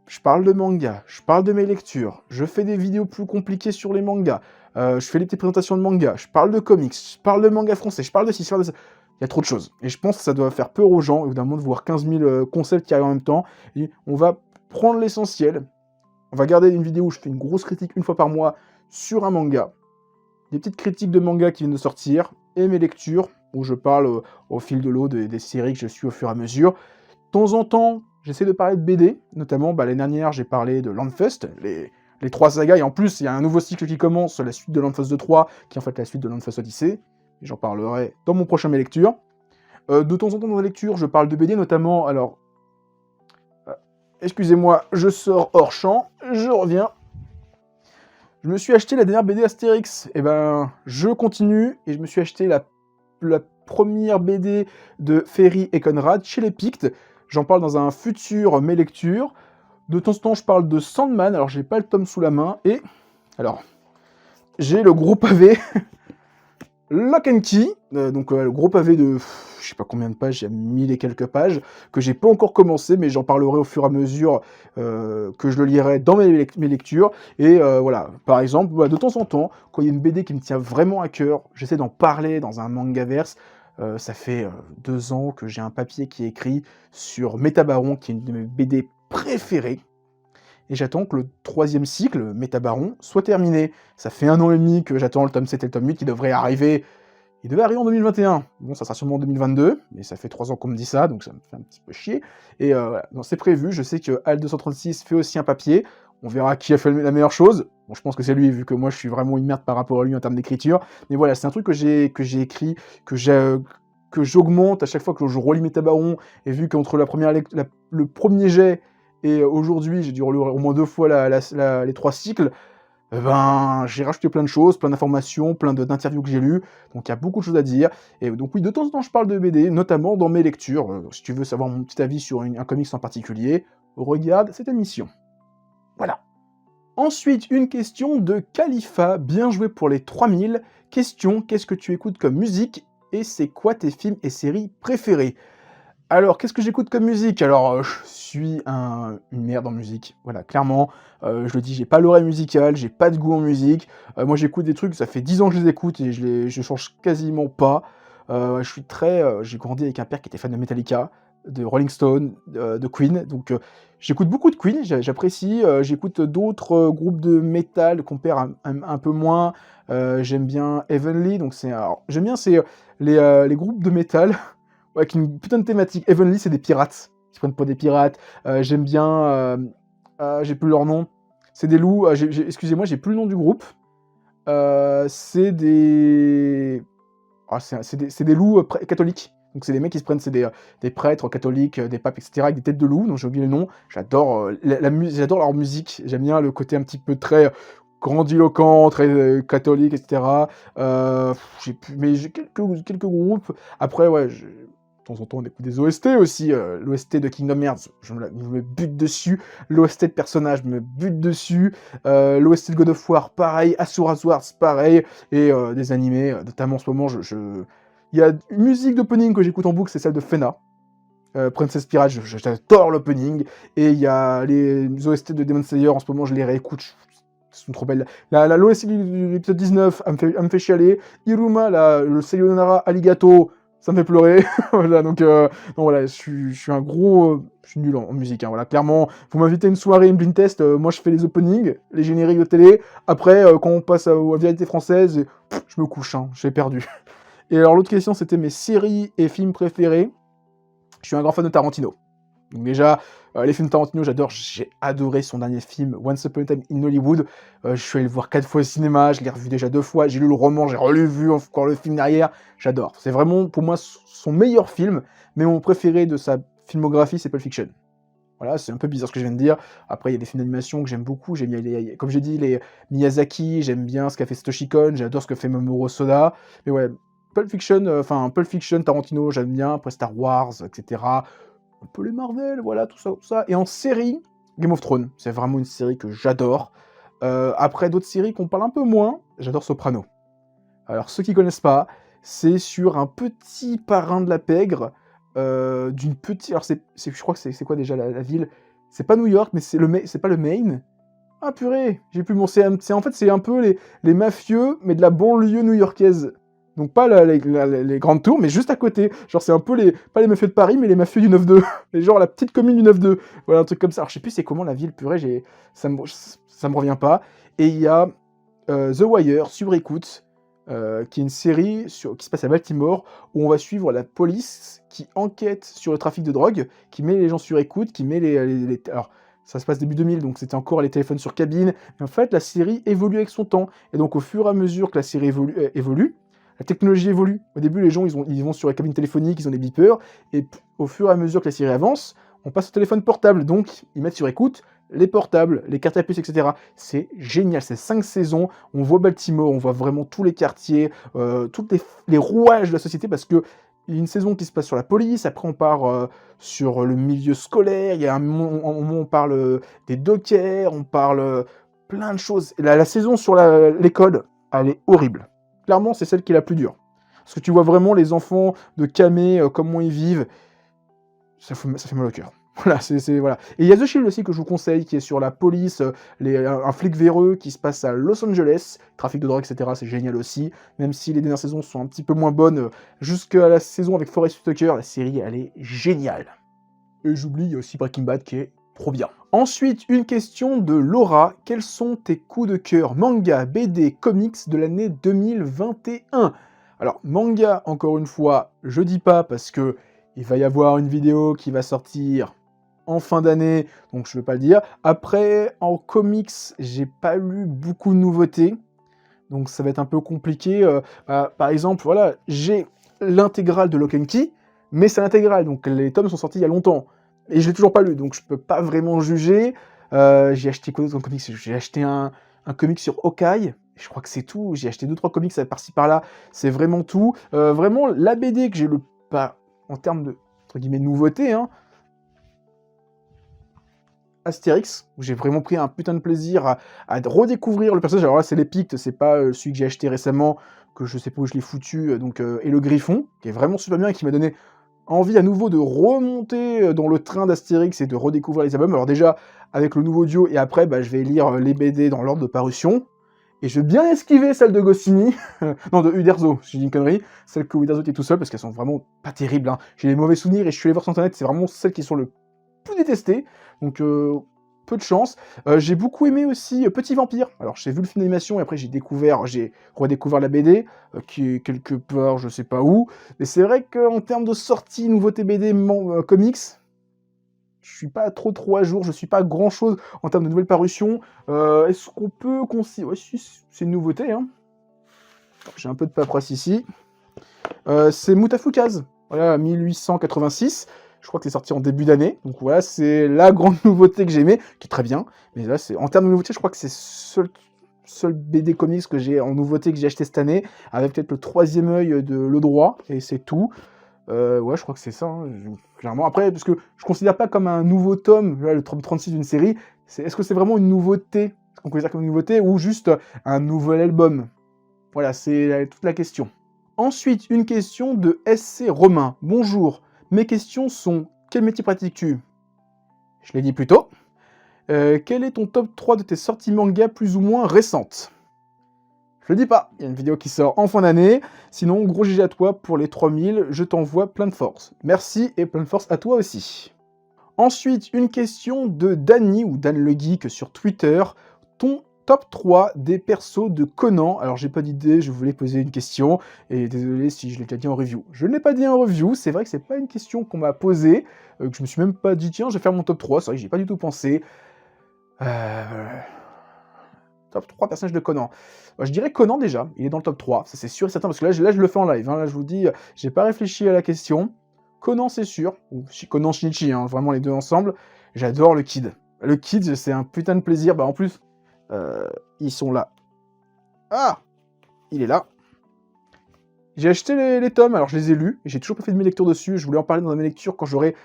je parle de manga, je parle de mes lectures, je fais des vidéos plus compliquées sur les mangas, je fais des petites présentations de manga, je parle de comics, je parle de manga français, je parle de ci, je parle de ça. Il y a trop de choses. Et je pense que ça doit faire peur aux gens, évidemment, de voir 15 000 concepts qui arrivent en même temps. Et on va prendre l'essentiel. On va garder une vidéo où je fais une grosse critique une fois par mois sur un manga. Des petites critiques de manga qui viennent de sortir. Et mes lectures, où je parle au fil de l'eau des séries que je suis au fur et à mesure. De temps en temps, j'essaie de parler de BD. Notamment, l'année dernière, j'ai parlé de Landfest, les 3 sagas. Et en plus, il y a un nouveau cycle qui commence, la suite de Landfest 2-3, qui est en fait la suite de Landfest Odyssey. Et j'en parlerai dans mon prochain mes lectures. De temps en temps dans les lectures, je parle de BD, notamment, alors... excusez-moi, je sors hors champ, je reviens. Je me suis acheté la dernière BD Astérix. Et ben, je continue, et je me suis acheté la première BD de Ferry et Conrad chez les Pictes. J'en parle dans un futur mes lectures. De temps en temps, je parle de Sandman, alors j'ai pas le tome sous la main, et... alors, j'ai le gros pavé... Lock and Key, le gros pavé de, je sais pas combien de pages, il y a 1000 et quelques pages, que j'ai pas encore commencé, mais j'en parlerai au fur et à mesure que je le lirai dans mes lectures. Et voilà, par exemple, de temps en temps, quand il y a une BD qui me tient vraiment à cœur, j'essaie d'en parler dans un mangaverse. Ça fait 2 ans que j'ai un papier qui est écrit sur Métabaron, qui est une de mes BD préférées. Et j'attends que le 3e cycle, Métabaron, soit terminé. Ça fait 1 an et demi que j'attends le tome 7 et le tome 8 qui devrait arriver. Il devait arriver en 2021. Bon, ça sera sûrement en 2022, mais ça fait 3 ans qu'on me dit ça, donc ça me fait un petit peu chier. Et voilà, c'est prévu. Je sais que HAL236 fait aussi un papier. On verra qui a fait la meilleure chose. Bon, je pense que c'est lui, vu que moi je suis vraiment une merde par rapport à lui en termes d'écriture. Mais voilà, c'est un truc que j'ai écrit, que que j'augmente à chaque fois que je relis mes tabarons, et vu qu'entre le premier jet et aujourd'hui, j'ai dû relire au moins 2 fois les 3 cycles, ben, j'ai rajouté plein de choses, plein d'informations, plein d'interviews que j'ai lues, donc il y a beaucoup de choses à dire. Et donc oui, de temps en temps, je parle de BD, notamment dans mes lectures. Si tu veux savoir mon petit avis sur un comics en particulier, regarde cette émission. Voilà. Ensuite, une question de Khalifa, bien joué pour les 3000. Question, qu'est-ce que tu écoutes comme musique et c'est quoi tes films et séries préférés? Alors, qu'est-ce que j'écoute comme musique? Alors, je suis une merde en musique, voilà, clairement. Je le dis, j'ai pas l'oreille musicale, j'ai pas de goût en musique. Moi, j'écoute des trucs, ça fait 10 ans que je les écoute et je change quasiment pas. Je suis j'ai grandi avec un père qui était fan de Metallica, de Rolling Stone, de Queen, donc j'écoute beaucoup de Queen, j'apprécie. J'écoute d'autres groupes de métal qu'on perd un peu moins. J'aime bien Heavenly, donc j'aime bien les groupes de métal avec une putain de thématique. Heavenly, c'est des pirates. Ils se prennent pour des pirates. J'aime bien... j'ai plus leur nom. C'est des loups. Excusez-moi, j'ai plus le nom du groupe. C'est des... c'est des loups catholiques. Donc c'est des mecs qui se prennent, c'est des prêtres catholiques, des papes, etc. avec des têtes de loups, donc j'ai oublié le nom. J'adore j'adore leur musique. J'aime bien le côté un petit peu très grandiloquent, très catholique, etc. Mais j'ai quelques groupes. Après, ouais, de temps en temps, on écoute des OST aussi. L'OST de Kingdom Hearts, je me bute dessus. L'OST de Persona, je me bute dessus. L'OST de God of War, pareil. Asura's Wars, pareil. Et des animés, notamment en ce moment, il y a une musique d'opening que j'écoute en boucle, c'est celle de Fena. Princess Pirate, j'adore l'opening. Et il y a les OST de Demon Slayer, en ce moment, je les réécoute. Elles sont trop belles. L'OST de l'épisode 19, elle me fait chialer. Iruma, le Sayonara Aligato, ça me fait pleurer. Voilà, donc voilà, je suis un gros... je suis nul en musique, hein, voilà, clairement. Vous m'invitez à une soirée, une blind test, moi je fais les openings, les génériques de télé. Après, quand on passe à la vérité française, je me couche, hein, j'ai perdu. Et alors l'autre question, c'était mes séries et films préférés. Je suis un grand fan de Tarantino. Donc déjà, les films Tarantino, j'adore. J'ai adoré son dernier film, Once Upon a Time in Hollywood. Je suis allé le voir 4 fois au cinéma, je l'ai revu déjà 2 fois. J'ai lu le roman, j'ai relu encore le film derrière. J'adore. C'est vraiment, pour moi, son meilleur film. Mais mon préféré de sa filmographie, c'est Pulp Fiction. Voilà, c'est un peu bizarre ce que je viens de dire. Après, il y a des films d'animation que j'aime beaucoup. J'aime bien, comme j'ai dit, les Miyazaki. J'aime bien ce qu'a fait Satoshi Kon. J'adore ce que fait Mamoru Soda. Mais ouais, Pulp Fiction, Tarantino, j'aime bien. Après Star Wars, etc. Un peu les Marvel, voilà, tout ça, tout ça. Et en série, Game of Thrones, c'est vraiment une série que j'adore. Après, d'autres séries qu'on parle un peu moins, j'adore Soprano. Alors, ceux qui connaissent pas, c'est sur un petit parrain de la pègre, d'une petite... Alors, je crois que c'est quoi déjà la ville? C'est pas New York, mais c'est pas le Maine. Ah purée, j'ai plus mon... En fait, c'est un peu les mafieux, mais de la banlieue new-yorkaise. Donc pas les grandes tours, mais juste à côté. Genre c'est un peu pas les mafieux de Paris, mais les mafieux du 9-2. Et genre la petite commune du 9-2. Voilà, un truc comme ça. Alors je sais plus c'est comment la ville, purée, ça me revient pas. Et il y a The Wire, sur écoute, qui est une série qui se passe à Baltimore, où on va suivre la police qui enquête sur le trafic de drogue, qui met les gens sur écoute, qui met alors, ça se passe début 2000, donc c'était encore les téléphones sur cabine. Mais en fait, la série évolue avec son temps. Et donc au fur et à mesure que la série évolue, la technologie évolue. Au début, les gens, ils vont sur la cabine téléphonique, ils ont des beepers, et au fur et à mesure que la série avance, on passe au téléphone portable. Donc, ils mettent sur écoute les portables, les cartes à puce, etc. C'est génial, c'est 5 saisons, on voit Baltimore, on voit vraiment tous les quartiers, tous les rouages de la société, parce que il y a une saison qui se passe sur la police, après on part sur le milieu scolaire, il y a un moment où on parle des dockers, on parle plein de choses. La saison sur l'école, elle est horrible. Clairement, c'est celle qui est la plus dure. Parce que tu vois vraiment les enfants de Kamé, comment ils vivent. Ça fait mal au cœur. Voilà, voilà. Et il y a The Shield aussi que je vous conseille, qui est sur la police, un flic véreux qui se passe à Los Angeles, trafic de drogue, etc. C'est génial aussi. Même si les dernières saisons sont un petit peu moins bonnes, jusqu'à la saison avec Forest Whitaker, la série, elle est géniale. Et j'oublie, il y a aussi Breaking Bad qui est trop bien. Ensuite, une question de Laura. Quels sont tes coups de cœur manga, BD, comics de l'année 2021? Alors, manga, encore une fois, je dis pas parce que il va y avoir une vidéo qui va sortir en fin d'année, donc je ne vais pas le dire. Après, en comics, j'ai pas lu beaucoup de nouveautés, donc ça va être un peu compliqué. Par exemple, voilà, j'ai l'intégrale de Lock and Key, mais c'est l'intégrale, donc les tomes sont sortis il y a longtemps. Et je l'ai toujours pas lu, donc je peux pas vraiment juger. J'ai acheté quoi d'autre comme comics? J'ai acheté un comic sur Hawkeye, je crois que c'est tout. J'ai acheté 2-3 comics par-ci par-là, c'est vraiment tout. Vraiment, la BD que j'ai le pas en termes de, entre guillemets, nouveauté, hein, Astérix, où j'ai vraiment pris un putain de plaisir à redécouvrir le personnage. Alors là, c'est les Pictes, c'est pas celui que j'ai acheté récemment, que je sais pas où je l'ai foutu, et le Griffon, qui est vraiment super bien et qui m'a donné envie à nouveau de remonter dans le train d'Astérix et de redécouvrir les albums. Alors déjà, avec le nouveau duo, et après, je vais lire les BD dans l'ordre de parution. Et je vais bien esquiver celle de Goscinny, non, de Uderzo, j'ai dit une connerie, celle que Uderzo était tout seul, parce qu'elles sont vraiment pas terribles, hein. J'ai des mauvais souvenirs, et je suis allé voir sur internet, c'est vraiment celles qui sont le plus détestées, donc peu de chance. J'ai beaucoup aimé aussi Petit Vampire. Alors j'ai vu le film d'animation, et après j'ai redécouvert la BD, qui est quelque part, je sais pas où, mais c'est vrai qu'en termes de sortie, nouveauté BD, comics, je suis pas trop à jour, je suis pas grand chose en termes de nouvelles parutions. Est-ce qu'on peut considérer... Ouais, si, c'est une nouveauté, hein. J'ai un peu de paperasse ici. C'est Moutafoukaz, voilà, 1886. Je crois que c'est sorti en début d'année. Donc voilà, c'est la grande nouveauté que j'ai aimée, qui est très bien. Mais là, en termes de nouveauté, je crois que c'est seul BD comics que j'ai en nouveauté que j'ai acheté cette année, avec peut-être le troisième œil de Le Droit, et c'est tout. Ouais, je crois que c'est ça, hein, clairement. Après, parce que je considère pas comme un nouveau tome, là, le tome 36 d'une série, est-ce que c'est vraiment une nouveauté? Est-ce qu'on considère comme une nouveauté, ou juste un nouvel album? Voilà, c'est toute la question. Ensuite, une question de SC Romain. Bonjour, mes questions sont: quel métier pratiques-tu? Je l'ai dit plus tôt. Quel est ton top 3 de tes sorties manga plus ou moins récentes? Je le dis pas, il y a une vidéo qui sort en fin d'année. Sinon, gros GG à toi pour les 3000, je t'envoie plein de force. Merci et plein de force à toi aussi. Ensuite, une question de Danny, ou Dan le Geek sur Twitter. Ton top 3 des persos de Conan. Alors, j'ai pas d'idée, je voulais poser une question, et désolé si je l'ai déjà dit en review. Je ne l'ai pas dit en review, c'est vrai que c'est pas une question qu'on m'a posée, que je me suis même pas dit, tiens, je vais faire mon top 3, c'est vrai que j'ai pas du tout pensé. Top 3 personnages de Conan. Je dirais Conan déjà, il est dans le top 3, ça c'est sûr et certain, parce que là je le fais en live, hein, là je vous dis, j'ai pas réfléchi à la question. Conan c'est sûr, ou Conan Shinichi, hein, vraiment les deux ensemble. J'adore le Kid. Le Kid, c'est un putain de plaisir, en plus, ils sont là. Ah, il est là. J'ai acheté les tomes, alors je les ai lus, et j'ai toujours pas fait de mes lectures dessus, je voulais en parler dans mes lectures quand j'aurai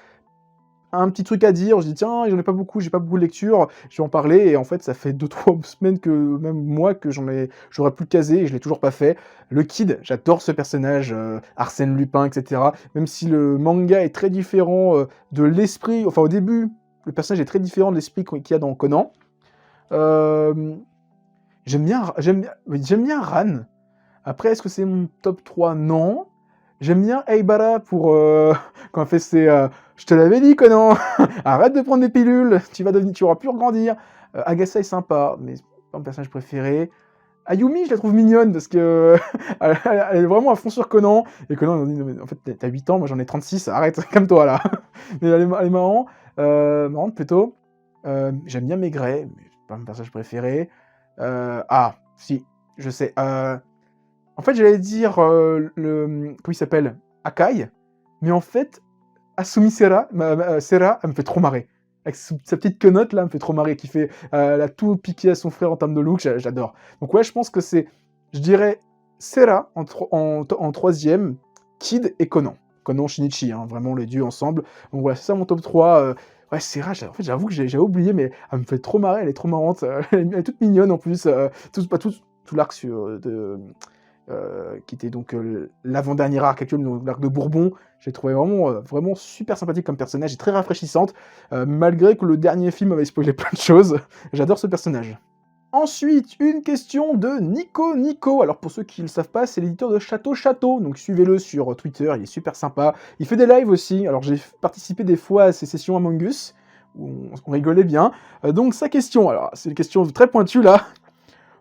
un petit truc à dire, je dis tiens, j'en ai pas beaucoup, j'ai pas beaucoup de lecture, je vais en parler, et en fait ça fait 2-3 semaines que, même moi, que j'aurais pu le caser, et je l'ai toujours pas fait. Le Kid, j'adore ce personnage, Arsène Lupin, etc. Même si le manga est très différent de l'esprit, enfin au début, le personnage est très différent de l'esprit qu'il y a dans Conan. J'aime bien Ran. Après, est-ce que c'est mon top 3? Non. J'aime bien Aibara pour quand elle fait ses je te l'avais dit, Conan, arrête de prendre des pilules, tu auras pu grandir. Agasa est sympa, mais c'est pas mon personnage préféré. Ayumi, je la trouve mignonne parce que elle est vraiment à fond sur Conan. Et Conan, il dit, non, mais en fait, t'as 8 ans, moi j'en ai 36, arrête, calme-toi là. Mais elle est marrante, marrante plutôt. J'aime bien Maigret, mais c'est pas mon personnage préféré. Si, je sais. En fait, j'allais dire comment il s'appelle, Akai, mais en fait, Asumi Sera, Sera, elle me fait trop marrer. Avec sa petite quenotte là, elle me fait trop marrer, qui fait, elle a tout piqué à son frère en termes de look, j'adore. Donc ouais, je pense que c'est, je dirais, Sera en troisième, Kid et Conan. Conan Shinichi, hein, vraiment les dieux ensemble. Donc voilà, c'est ça mon top 3. Ouais, Sera, en fait, j'avoue que j'avais oublié, mais elle me fait trop marrer, elle est trop marrante. Elle est toute mignonne en plus. Tout l'arc qui était donc l'avant-dernier arc actuel, donc l'arc de Bourbon. J'ai trouvé vraiment super sympathique comme personnage et très rafraîchissante, malgré que le dernier film avait spoilé plein de choses. J'adore ce personnage. Ensuite, une question de Nico. Alors pour ceux qui ne le savent pas, c'est l'éditeur de Château, donc suivez-le sur Twitter, il est super sympa. Il fait des lives aussi, alors j'ai participé des fois à ses sessions Among Us, où on rigolait bien. Donc sa question, alors c'est une question très pointue là.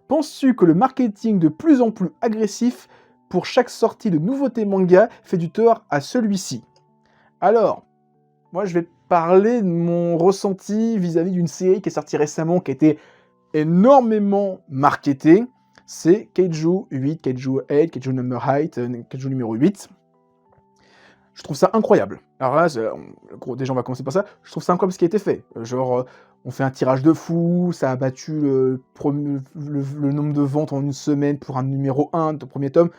Penses-tu que le marketing de plus en plus agressif pour chaque sortie de nouveauté manga fait du tort à celui-ci? Alors, moi je vais parler de mon ressenti vis-à-vis d'une série qui est sortie récemment, qui a été énormément marketée. C'est Kaiju 8, Kaiju 8, Kaiju Number 8, Kaiju numéro 8. je trouve ça incroyable. Alors là, déjà, on va commencer par ça. Je trouve ça incroyable ce qui a été fait. Genre, on fait un tirage de fou, ça a battu le nombre de ventes en une semaine pour un numéro 1 de premier tome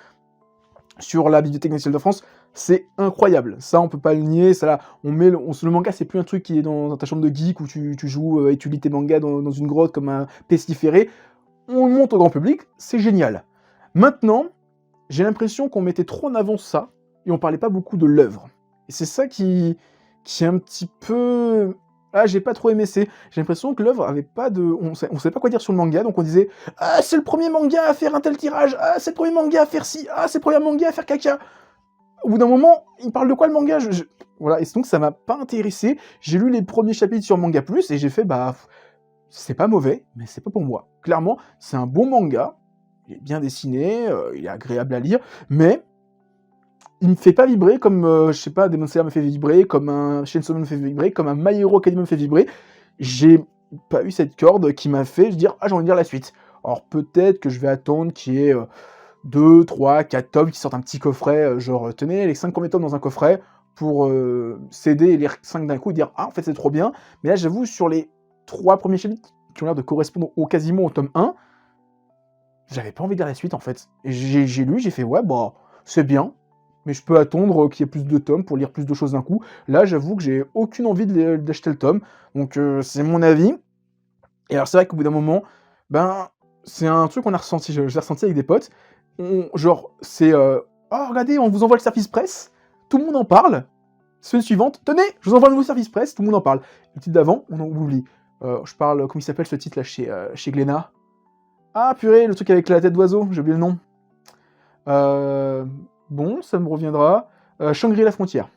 sur la Bibliothèque nationale de France. C'est incroyable. Ça, on peut pas le nier. Ça, là, le manga, c'est plus un truc qui est dans ta chambre de geek où tu joues et tu lis tes mangas dans une grotte comme un pestiféré. On le montre au grand public, c'est génial. Maintenant, j'ai l'impression qu'on mettait trop en avant ça, et on parlait pas beaucoup de l'œuvre. Et c'est ça qui est un petit peu... Ah, j'ai pas trop aimé, j'ai l'impression que l'œuvre avait pas de... On savait pas quoi dire sur le manga, donc on disait « Ah, c'est le premier manga à faire un tel tirage, ah, c'est le premier manga à faire ci, ah, c'est le premier manga à faire caca !» Au bout d'un moment, il parle de quoi le manga? Voilà, et donc ça m'a pas intéressé. J'ai lu les premiers chapitres sur Manga Plus, et j'ai fait « Bah, c'est pas mauvais, mais c'est pas pour moi. » Clairement, c'est un bon manga, il est bien dessiné, il est agréable à lire, mais il me fait pas vibrer comme, je sais pas, Demon Slayer me fait vibrer, comme un Chainsaw Man me fait vibrer, comme un My Hero Academia me fait vibrer. J'ai pas eu cette corde qui m'a fait dire « Ah, j'ai envie de lire la suite. » Alors peut-être que je vais attendre qu'il y ait 2, 3, 4 tomes qui sortent un petit coffret, genre tenez les 5 premiers tomes dans un coffret pour céder et lire 5 d'un coup et dire « Ah, en fait, c'est trop bien. » Mais là, j'avoue, sur les 3 premiers chapitres qui ont l'air de correspondre quasiment au tome 1, j'avais pas envie de lire la suite, en fait. Et j'ai lu, j'ai fait « Ouais, bah, c'est bien. » Mais je peux attendre qu'il y ait plus de tomes pour lire plus de choses d'un coup. Là, j'avoue que j'ai aucune envie d'acheter le tome. Donc, c'est mon avis. Et alors, c'est vrai qu'au bout d'un moment, ben, c'est un truc qu'on a ressenti. Je l'ai ressenti avec des potes. Genre, c'est... Oh, regardez, on vous envoie le service presse. Tout le monde en parle. Semaine suivante, tenez, je vous envoie le nouveau service presse. Tout le monde en parle. Le titre d'avant, on oublie. Je parle, comment il s'appelle ce titre-là chez Glénat? Ah, purée, le truc avec la tête d'oiseau, j'ai oublié le nom. Bon, ça me reviendra. Shangri-La Frontière.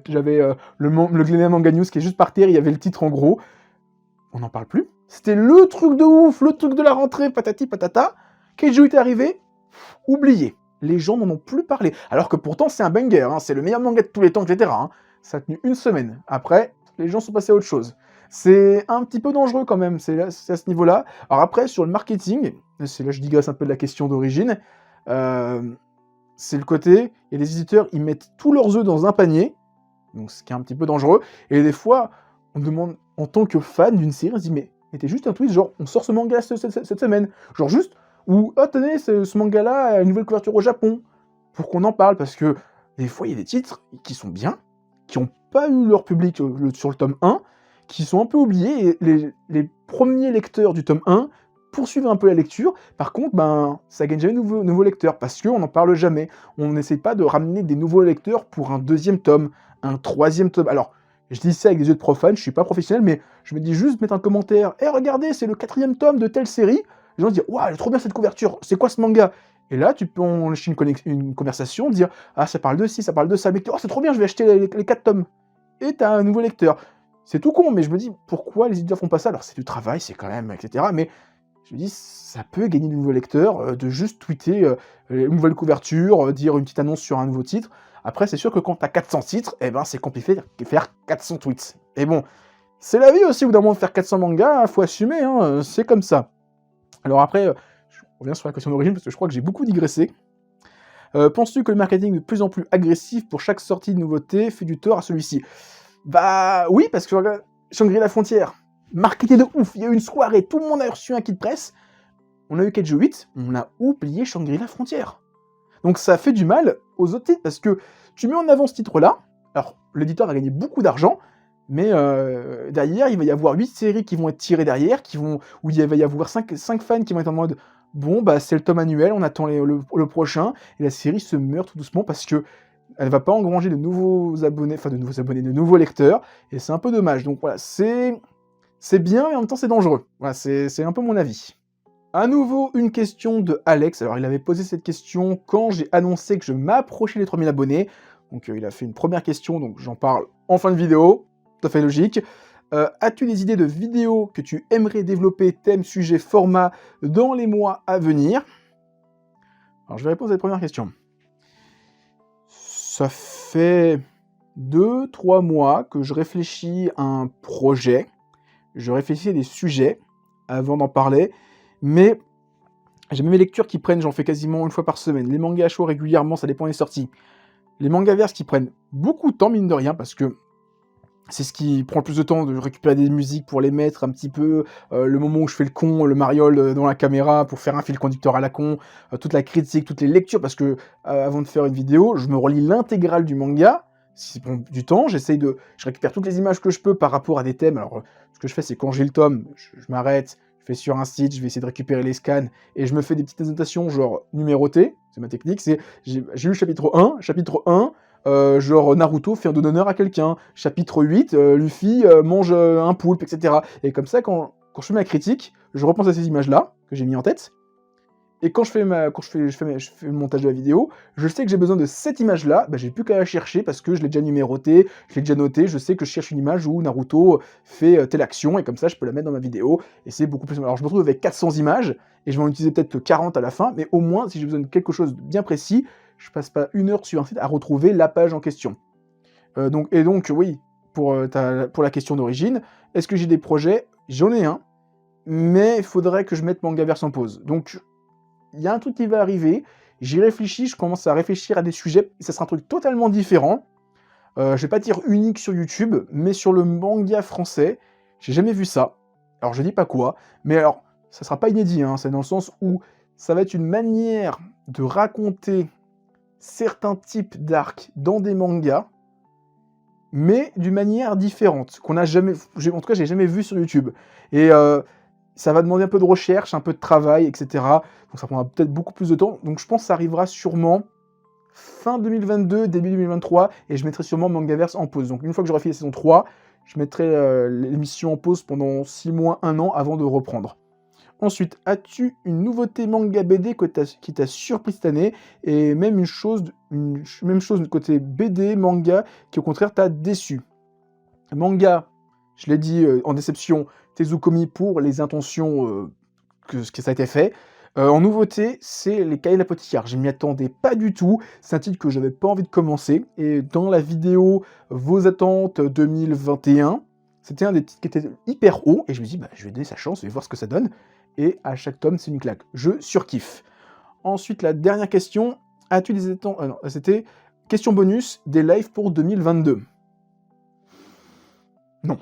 J'avais le Glénat Manga News qui est juste par terre, il y avait le titre en gros. On n'en parle plus. C'était le truc de ouf, le truc de la rentrée, patati patata. Keiju est arrivé, oublié. Les gens n'en ont plus parlé. Alors que pourtant, c'est un banger, hein, c'est le meilleur manga de tous les temps, etc. Hein. Ça a tenu une semaine. Après, les gens sont passés à autre chose. C'est un petit peu dangereux quand même, c'est à ce niveau-là. Alors après, sur le marketing, c'est là je digresse un peu de la question d'origine, c'est le côté, il y a des éditeurs, ils mettent tous leurs œufs dans un panier, donc ce qui est un petit peu dangereux, et des fois, on demande, en tant que fan d'une série, on se dit, mais t'es juste un tweet, genre, on sort ce manga cette semaine, genre juste, ou, oh tenez, ce manga-là a une nouvelle couverture au Japon, pour qu'on en parle, parce que des fois, il y a des titres qui sont bien, qui n'ont pas eu leur public sur le tome 1, qui sont un peu oubliés, et les premiers lecteurs du tome 1 poursuivent un peu la lecture. Par contre, ben, ça gagne jamais de nouveaux lecteurs, parce qu'on n'en parle jamais. On n'essaie pas de ramener des nouveaux lecteurs pour un deuxième tome, un troisième tome. Alors, je dis ça avec des yeux de profane, je suis pas professionnel, mais je me dis juste mettre un commentaire. « Eh, regardez, c'est le 4e tome de telle série !» Les gens se disent « Waouh, elle est trop bien cette couverture, c'est quoi ce manga ?» Et là, tu peux enchaîner une conversation, dire « Ah, ça parle de ci, ça parle de ça. » Mais « Oh, c'est trop bien, je vais acheter les 4 tomes. » Et t'as un nouveau lecteur. C'est tout con, mais je me dis, pourquoi les éditeurs font pas ça? Alors c'est du travail, c'est quand même, etc. Mais je me dis, ça peut gagner de nouveaux lecteurs, de juste tweeter une nouvelle couverture, dire une petite annonce sur un nouveau titre. Après, c'est sûr que quand t'as 400 titres, eh ben, c'est compliqué de faire 400 tweets. Et bon, c'est la vie aussi, au bout d'un moment, de faire 400 mangas, faut assumer, hein, c'est comme ça. Alors après, je reviens sur la question d'origine, parce que je crois que j'ai beaucoup digressé. Penses-tu que le marketing de plus en plus agressif pour chaque sortie de nouveauté fait du tort à celui-ci? Bah oui, parce que regarde, Shangri-La Frontière, marketé de ouf, il y a eu une soirée, tout le monde a reçu un kit presse, on a eu Keiju 8, on a oublié Shangri-La Frontière. Donc ça fait du mal aux autres titres, parce que tu mets en avant ce titre-là, alors l'éditeur a gagné beaucoup d'argent, mais derrière, il va y avoir 8 séries qui vont être tirées derrière, où il va y avoir 5 fans qui vont être en mode « Bon, bah c'est le tome annuel, on attend le prochain », et la série se meurt tout doucement, parce que elle va pas engranger de nouveaux abonnés, de nouveaux lecteurs, et c'est un peu dommage. Donc voilà, c'est bien, mais en même temps c'est dangereux. Voilà, c'est un peu mon avis. À nouveau, une question de Alex. Alors il avait posé cette question quand j'ai annoncé que je m'approchais des 3000 abonnés. Donc il a fait une première question, donc j'en parle en fin de vidéo, tout à fait logique. As-tu des idées de vidéos que tu aimerais développer, thème, sujet, format, dans les mois à venir? Alors je vais répondre à cette première question. Ça fait 2-3 mois que je réfléchis à un projet, je réfléchis à des sujets avant d'en parler, mais j'ai mes lectures qui prennent, j'en fais quasiment une fois par semaine. Les mangas à chaud régulièrement, ça dépend des sorties. Les mangaverse qui prennent beaucoup de temps, mine de rien, parce que c'est ce qui prend le plus de temps, de récupérer des musiques pour les mettre un petit peu, le moment où je fais le con, le mariole dans la caméra pour faire un fil conducteur à la con, toute la critique, toutes les lectures, parce que avant de faire une vidéo, je me relis l'intégrale du manga, ça prend du temps, je récupère toutes les images que je peux par rapport à des thèmes. Alors, ce que je fais, c'est quand j'ai le tome, je m'arrête, je vais sur un site, je vais essayer de récupérer les scans, et je me fais des petites annotations, genre numérotées, c'est ma technique, j'ai lu le chapitre 1, genre Naruto fait un don d'honneur à quelqu'un. Chapitre 8, Luffy mange un poulpe, etc. Et comme ça, quand je fais ma critique, je repense à ces images-là, que j'ai mis en tête. Et quand je fais le montage de la vidéo, je sais que j'ai besoin de cette image-là, bah, j'ai plus qu'à la chercher parce que je l'ai déjà numérotée, je l'ai déjà noté, je sais que je cherche une image où Naruto fait telle action, et comme ça je peux la mettre dans ma vidéo, et c'est beaucoup plus... Alors je me retrouve avec 400 images, et je vais en utiliser peut-être 40 à la fin, mais au moins, si j'ai besoin de quelque chose de bien précis, je passe pas 1 heure sur un site à retrouver la page en question. Donc, oui, pour la question d'origine, est-ce que j'ai des projets? J'en ai un, mais il faudrait que je mette Mangaverse en pause. Donc, il y a un truc qui va arriver, j'y réfléchis, je commence à réfléchir à des sujets, et ça sera un truc totalement différent. Je vais pas dire unique sur YouTube, mais sur le manga français, j'ai jamais vu ça. Alors je dis pas quoi, mais alors, ça sera pas inédit, hein, c'est dans le sens où ça va être une manière de raconter certains types d'arcs dans des mangas, mais d'une manière différente, qu'on n'a jamais... En tout cas, j'ai jamais vu sur YouTube. Et ça va demander un peu de recherche, un peu de travail, etc. Donc ça prendra peut-être beaucoup plus de temps. Donc je pense que ça arrivera sûrement fin 2022, début 2023, et je mettrai sûrement Mangaverse en pause. Donc une fois que j'aurai fait la saison 3, je mettrai l'émission en pause pendant 6 mois, 1 an, avant de reprendre. Ensuite, as-tu une nouveauté manga BD qui t'a surpris cette année, et même même chose de côté BD, manga, qui au contraire t'a déçu? Manga, je l'ai dit en déception, Tezukomi pour les intentions que ça a été fait. En nouveauté, c'est les Cahiers de l'apothicaire. Je m'y attendais pas du tout. C'est un titre que j'avais pas envie de commencer. Et dans la vidéo Vos attentes 2021, c'était un des titres qui était hyper haut. Et je me dis, bah, je vais donner sa chance, je vais voir ce que ça donne. Et à chaque tome, c'est une claque. Je surkiffe. Ensuite, la dernière question. As-tu des attentes... non, c'était question bonus des lives pour 2022. Non.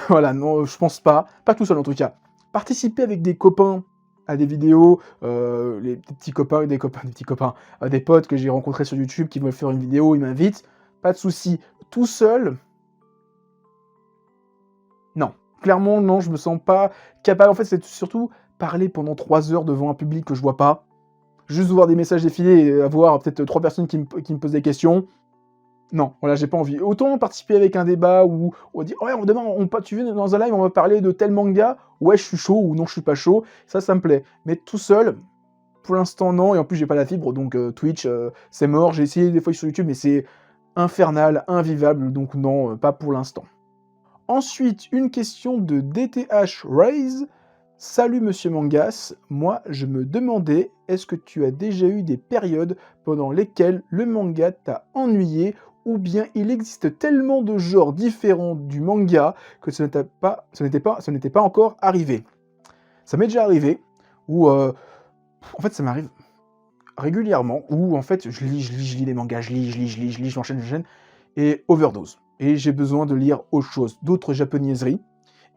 Voilà, non, je pense pas. Pas tout seul en tout cas. Participer avec des copains à des vidéos, des petits copains, des petits copains, des potes que j'ai rencontrés sur YouTube qui veulent faire une vidéo, ils m'invitent, pas de souci. Tout seul, non. Clairement, non, je me sens pas capable. En fait, c'est surtout parler pendant 3 heures devant un public que je vois pas. Juste voir des messages défiler et avoir peut-être 3 personnes qui me posent des questions. Non, voilà, j'ai pas envie. Autant participer avec un débat où on va dire ouais, demain, tu viens dans un live, on va parler de tel manga, ouais, je suis chaud ou non, je suis pas chaud, ça me plaît. Mais tout seul, pour l'instant, non, et en plus, j'ai pas la fibre, donc Twitch, c'est mort. J'ai essayé des fois sur YouTube, mais c'est infernal, invivable, donc non, pas pour l'instant. Ensuite, une question de DTH Raise. Salut Monsieur Mangas, moi je me demandais, est-ce que tu as déjà eu des périodes pendant lesquelles le manga t'a ennuyé, ou bien il existe tellement de genres différents du manga que ça n'était pas encore arrivé? Ça m'est déjà arrivé, où en fait ça m'arrive régulièrement, où en fait je lis les mangas, je lis, j'enchaîne, et overdose. Et j'ai besoin de lire autre chose, d'autres japonaiseries.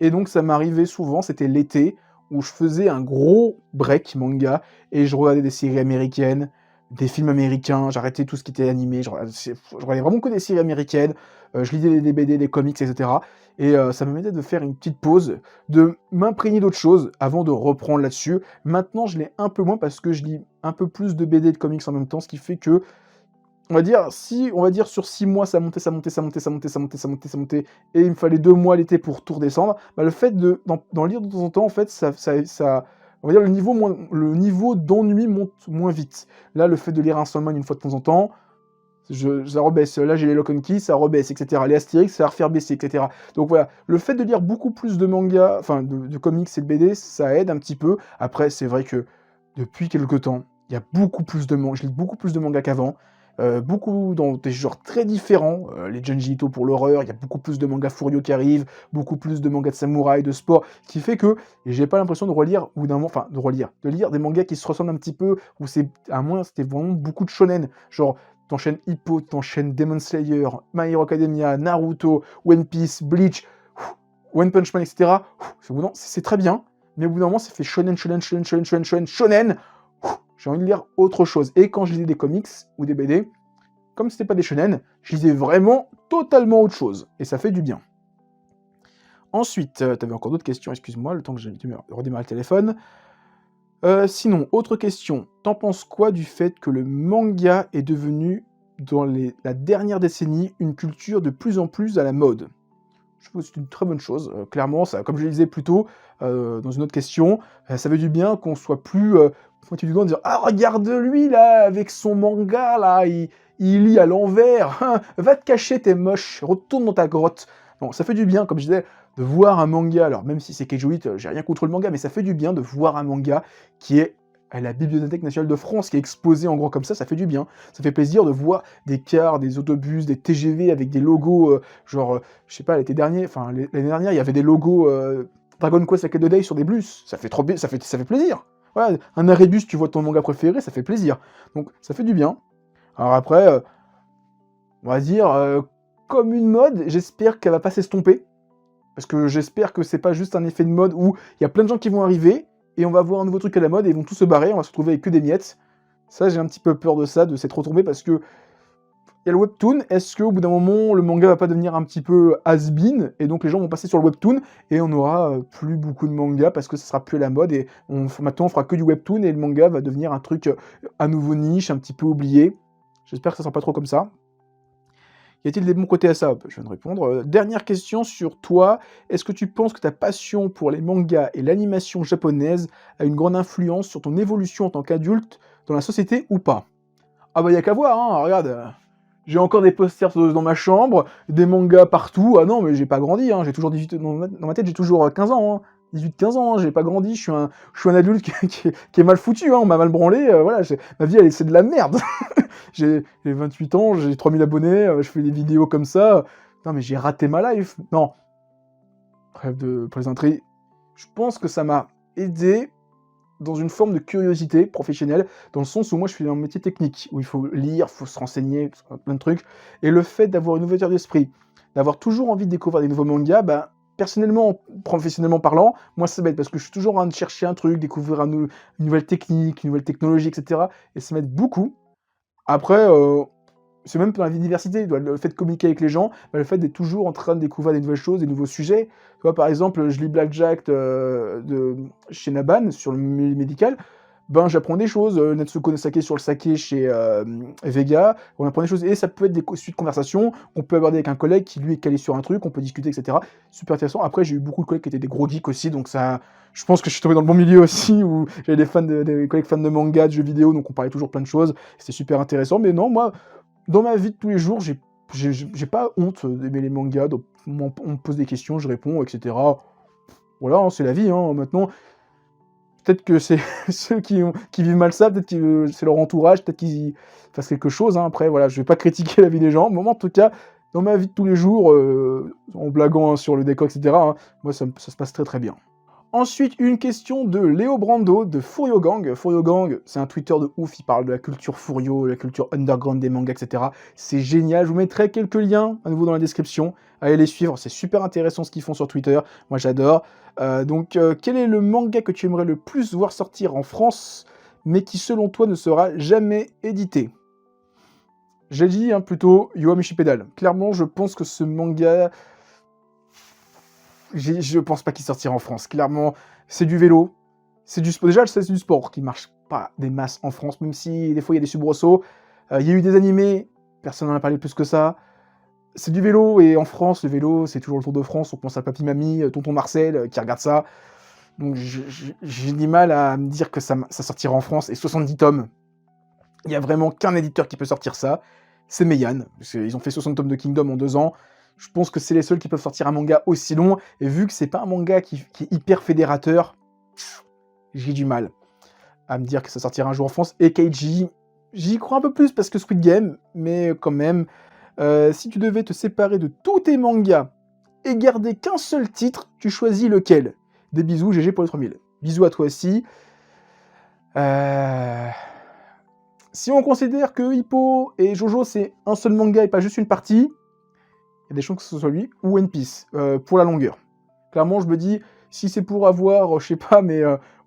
Et donc ça m'arrivait souvent, c'était l'été, où je faisais un gros break manga, et je regardais des séries américaines, des films américains, j'arrêtais tout ce qui était animé, je regardais vraiment que des séries américaines, je lisais des BD, des comics, etc. Et ça me permettait de faire une petite pause, de m'imprégner d'autres choses avant de reprendre là-dessus. Maintenant, je l'ai un peu moins parce que je lis un peu plus de BD et de comics en même temps, ce qui fait que on va dire sur 6 mois, ça montait, et il me fallait 2 mois l'été pour tout redescendre. Bah, le fait d'en lire de temps en temps, en fait, ça on va dire le niveau d'ennui monte moins vite. Là, le fait de lire un Sandman une fois de temps en temps, ça rebaisse. Là, j'ai les Lock and Key, ça rebaisse, etc. Les Astérix, ça va refaire baisser, etc. Donc voilà, le fait de lire beaucoup plus de mangas, enfin de comics et de BD, ça aide un petit peu. Après, c'est vrai que depuis quelques temps, il y a beaucoup plus de mangas, je lis beaucoup plus de mangas qu'avant. Beaucoup dans des genres très différents, les Junji Ito pour l'horreur, il y a beaucoup plus de mangas furieux qui arrivent, beaucoup plus de mangas de samouraï, de sport, ce qui fait que j'ai pas l'impression de relire, ou d'un moment, de lire des mangas qui se ressemblent un petit peu, où à moins c'était vraiment beaucoup de shonen, genre T'enchaînes Hippo, t'enchaînes Demon Slayer, My Hero Academia, Naruto, One Piece, Bleach, One Punch Man, etc. C'est très bien, mais au bout d'un moment, ça fait shonen. J'ai envie de lire autre chose. Et quand je lisais des comics ou des BD, comme c'était pas des shonen, je lisais vraiment totalement autre chose. Et ça fait du bien. Ensuite, t'avais encore d'autres questions, excuse-moi, le temps que j'ai dû redémarrer le téléphone. Sinon, autre question. T'en penses quoi du fait que le manga est devenu, dans la dernière décennie, une culture de plus en plus à la mode? Je trouve que c'est une très bonne chose. Clairement, ça, comme je le disais plus tôt, dans une autre question, ça fait du bien qu'on soit plus pointu du doigt de dire « Ah, regarde lui, là, avec son manga, là, il lit à l'envers. Hein, va te cacher, t'es moche. Retourne dans ta grotte. » Bon, ça fait du bien, comme je disais, de voir un manga. Alors, même si c'est Keijo 8, j'ai rien contre le manga, mais ça fait du bien de voir un manga qui est à la Bibliothèque nationale de France, qui est exposé en gros comme ça fait du bien. Ça fait plaisir de voir des cars, des autobus, des TGV avec des logos, je sais pas, l'année dernière, il y avait des logos Dragon Quest Sacred Day sur des bus. Ça fait trop bien, ça fait plaisir. Ouais, un arrêt-bus, tu vois ton manga préféré, ça fait plaisir. Donc, ça fait du bien. Alors après, on va dire, comme une mode, j'espère qu'elle va pas s'estomper. Parce que j'espère que c'est pas juste un effet de mode où il y a plein de gens qui vont arriver, et on va voir un nouveau truc à la mode, et ils vont tous se barrer, on va se retrouver avec que des miettes. Ça, j'ai un petit peu peur de ça, de s'être retombé, parce que il y a le webtoon, est-ce qu'au bout d'un moment, le manga va pas devenir un petit peu has-been, et donc les gens vont passer sur le webtoon, et on aura plus beaucoup de manga, parce que ça sera plus à la mode, et maintenant on fera que du webtoon, et le manga va devenir un truc à nouveau niche, un petit peu oublié. J'espère que ça sera pas trop comme ça. Y a-t-il des bons côtés à ça? Je viens de répondre. Dernière question sur toi. Est-ce que tu penses que ta passion pour les mangas et l'animation japonaise a une grande influence sur ton évolution en tant qu'adulte dans la société ou pas? Ah bah y a qu'à voir, hein, regarde. J'ai encore des posters dans ma chambre, des mangas partout. Ah non, mais j'ai pas grandi, hein, j'ai toujours 18... Dans ma tête, j'ai toujours 15 ans, hein. 18-15 ans, hein, j'ai pas grandi, je suis un adulte qui est mal foutu, hein, on m'a mal branlé, voilà, ma vie, c'est de la merde. J'ai 28 ans, j'ai 3000 abonnés, je fais des vidéos comme ça. Non, mais j'ai raté ma life. Non. Bref de plaisanterie. Je pense que ça m'a aidé dans une forme de curiosité professionnelle, dans le sens où moi je suis dans un métier technique, où il faut lire, il faut se renseigner, plein de trucs. Et le fait d'avoir une ouverture d'esprit, d'avoir toujours envie de découvrir des nouveaux mangas, bah, personnellement, professionnellement parlant, moi c'est bête, parce que je suis toujours en train de chercher un truc, découvrir une nouvelle technique, une nouvelle technologie, etc. Et ça m'aide beaucoup. Après, c'est même pour la vie diversité, le fait de communiquer avec les gens, bah, le fait d'être toujours en train de découvrir des nouvelles choses, des nouveaux sujets. Tu vois, par exemple, je lis Blackjack chez Naban, sur le médical, ben j'apprends des choses, Natsuko Nosake sur le saké chez Vega, on apprend des choses, et ça peut être des suites de conversation, on peut aborder avec un collègue qui lui est calé sur un truc, on peut discuter, etc. Super intéressant. Après, j'ai eu beaucoup de collègues qui étaient des gros geeks aussi, donc ça, je pense que je suis tombé dans le bon milieu aussi, où j'avais des collègues fans de manga, de jeux vidéo, donc on parlait toujours plein de choses, c'était super intéressant. Mais non, moi, dans ma vie de tous les jours, j'ai pas honte d'aimer les mangas, donc on me pose des questions, je réponds, etc. Voilà, hein, c'est la vie, hein, maintenant. Peut-être que c'est ceux qui vivent mal ça, peut-être que c'est leur entourage, peut-être qu'ils fassent quelque chose, hein. Après, voilà, je vais pas critiquer la vie des gens. Moi, en tout cas, dans ma vie de tous les jours, en blaguant, hein, sur le décor, etc., hein, moi, ça se passe très très bien. Ensuite, une question de Léo Brando de Furio Gang. Furio Gang, c'est un Twitter de ouf, il parle de la culture Furio, la culture underground des mangas, etc. C'est génial, je vous mettrai quelques liens à nouveau dans la description. Allez les suivre, c'est super intéressant ce qu'ils font sur Twitter, moi j'adore. Donc, quel est le manga que tu aimerais le plus voir sortir en France, mais qui selon toi ne sera jamais édité? J'ai dit plutôt Yowamushi Pedal. Clairement, je pense que ce manga... Je pense pas qu'il sortira en France. Clairement, c'est du vélo. C'est du sport. Déjà, c'est du sport qui marche pas des masses en France, même si des fois il y a des soubresauts. Il y a eu des animés, personne n'en a parlé plus que ça. C'est du vélo, et en France, le vélo, c'est toujours le Tour de France. On pense à Papy Mamie, Tonton Marcel, qui regarde ça. Donc j'ai du mal à me dire que ça sortira en France. Et 70 tomes, il y a vraiment qu'un éditeur qui peut sortir ça. C'est Meian. Ils ont fait 60 tomes de Kingdom en 2 ans. Je pense que c'est les seuls qui peuvent sortir un manga aussi long, et vu que c'est pas un manga qui est hyper fédérateur, j'ai du mal à me dire que ça sortira un jour en France. Et Keiji, j'y crois un peu plus parce que Squid Game, mais quand même, si tu devais te séparer de tous tes mangas et garder qu'un seul titre, tu choisis lequel? Des bisous, GG pour les 3000. Bisous à toi aussi. Si on considère que Hippo et Jojo, c'est un seul manga et pas juste une partie, il y a des chances que ce soit lui, ou One Piece, pour la longueur. Clairement, je me dis, si c'est pour avoir, je sais pas, mais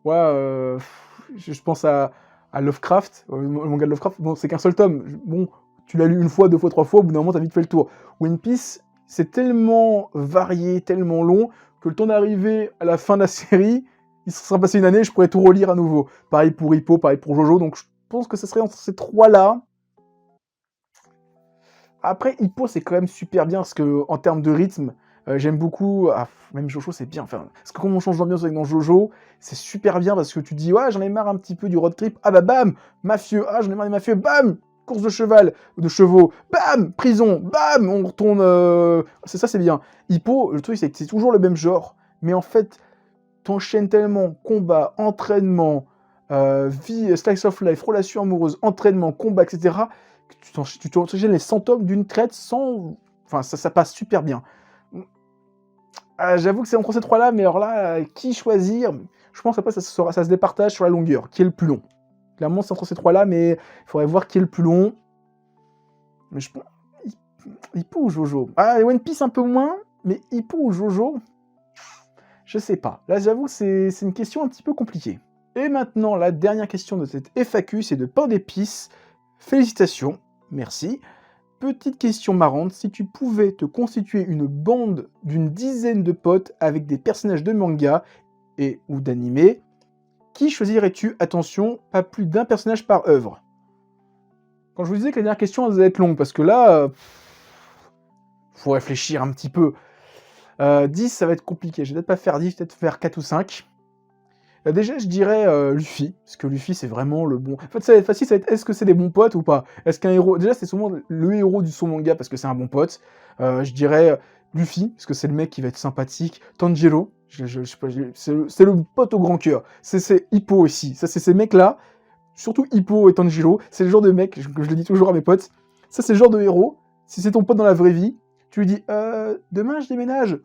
je pense à Lovecraft, le manga de Lovecraft, bon, c'est qu'un seul tome. Bon, tu l'as lu une fois, deux fois, trois fois, au bout d'un moment, t'as vite fait le tour. One Piece, c'est tellement varié, tellement long, que le temps d'arriver à la fin de la série, il se sera passé une année, je pourrais tout relire à nouveau. Pareil pour Hippo, pareil pour Jojo, donc je pense que ce serait entre ces trois-là. Après, Hippo, c'est quand même super bien, parce que en termes de rythme, j'aime beaucoup. Même Jojo, c'est bien. Enfin, parce que comme on change d'ambiance avec dans Jojo, c'est super bien parce que tu dis, ouais, j'en ai marre un petit peu du road trip. Ah bah bam, mafieux. Ah, j'en ai marre des mafieux. Bam, course de cheval, de chevaux. Bam, prison. Bam, on retourne. C'est ça, c'est bien. Hippo, le truc, c'est que c'est toujours le même genre. Mais en fait, t'enchaînes tellement combat, entraînement, vie, slice of life, relation amoureuse, entraînement, combat, etc. Que tu t'enchaînes les 100 tomes d'une traite sans... Enfin, ça passe super bien. J'avoue que c'est entre ces trois-là, mais alors là, qui choisir? Je pense qu'après, ça se départage sur la longueur. Qui est le plus long? Clairement, c'est entre ces trois-là, mais il faudrait voir qui est le plus long. Mais je pense... Hippo ou Jojo? One Piece un peu moins, mais Hippo ou Jojo? Je sais pas. Là, j'avoue que c'est une question un petit peu compliquée. Et maintenant, la dernière question de cette FAQ, c'est de Pain d'épices. Félicitations, merci. Petite question marrante, si tu pouvais te constituer une bande d'une dizaine de potes avec des personnages de manga et ou d'anime, qui choisirais-tu? Attention, pas plus d'un personnage par œuvre. Quand je vous disais que la dernière question, elle allait être longue, parce que là, faut réfléchir un petit peu. 10, ça va être compliqué. Je vais peut-être pas faire 10, peut-être faire 4 ou 5. Déjà, je dirais Luffy, parce que Luffy, c'est vraiment le bon... En fait, ça va être facile, ça va être est-ce que c'est des bons potes ou pas? Est-ce qu'un héros... Déjà, c'est souvent le héros du son manga, parce que c'est un bon pote. Je dirais Luffy, parce que c'est le mec qui va être sympathique. Tanjiro, je sais pas, c'est le pote au grand cœur. C'est Hippo aussi. Ça, c'est ces mecs-là, surtout Hippo et Tanjiro, c'est le genre de mec, que je le dis toujours à mes potes, ça, c'est le genre de héros, si c'est ton pote dans la vraie vie, tu lui dis demain, je déménage.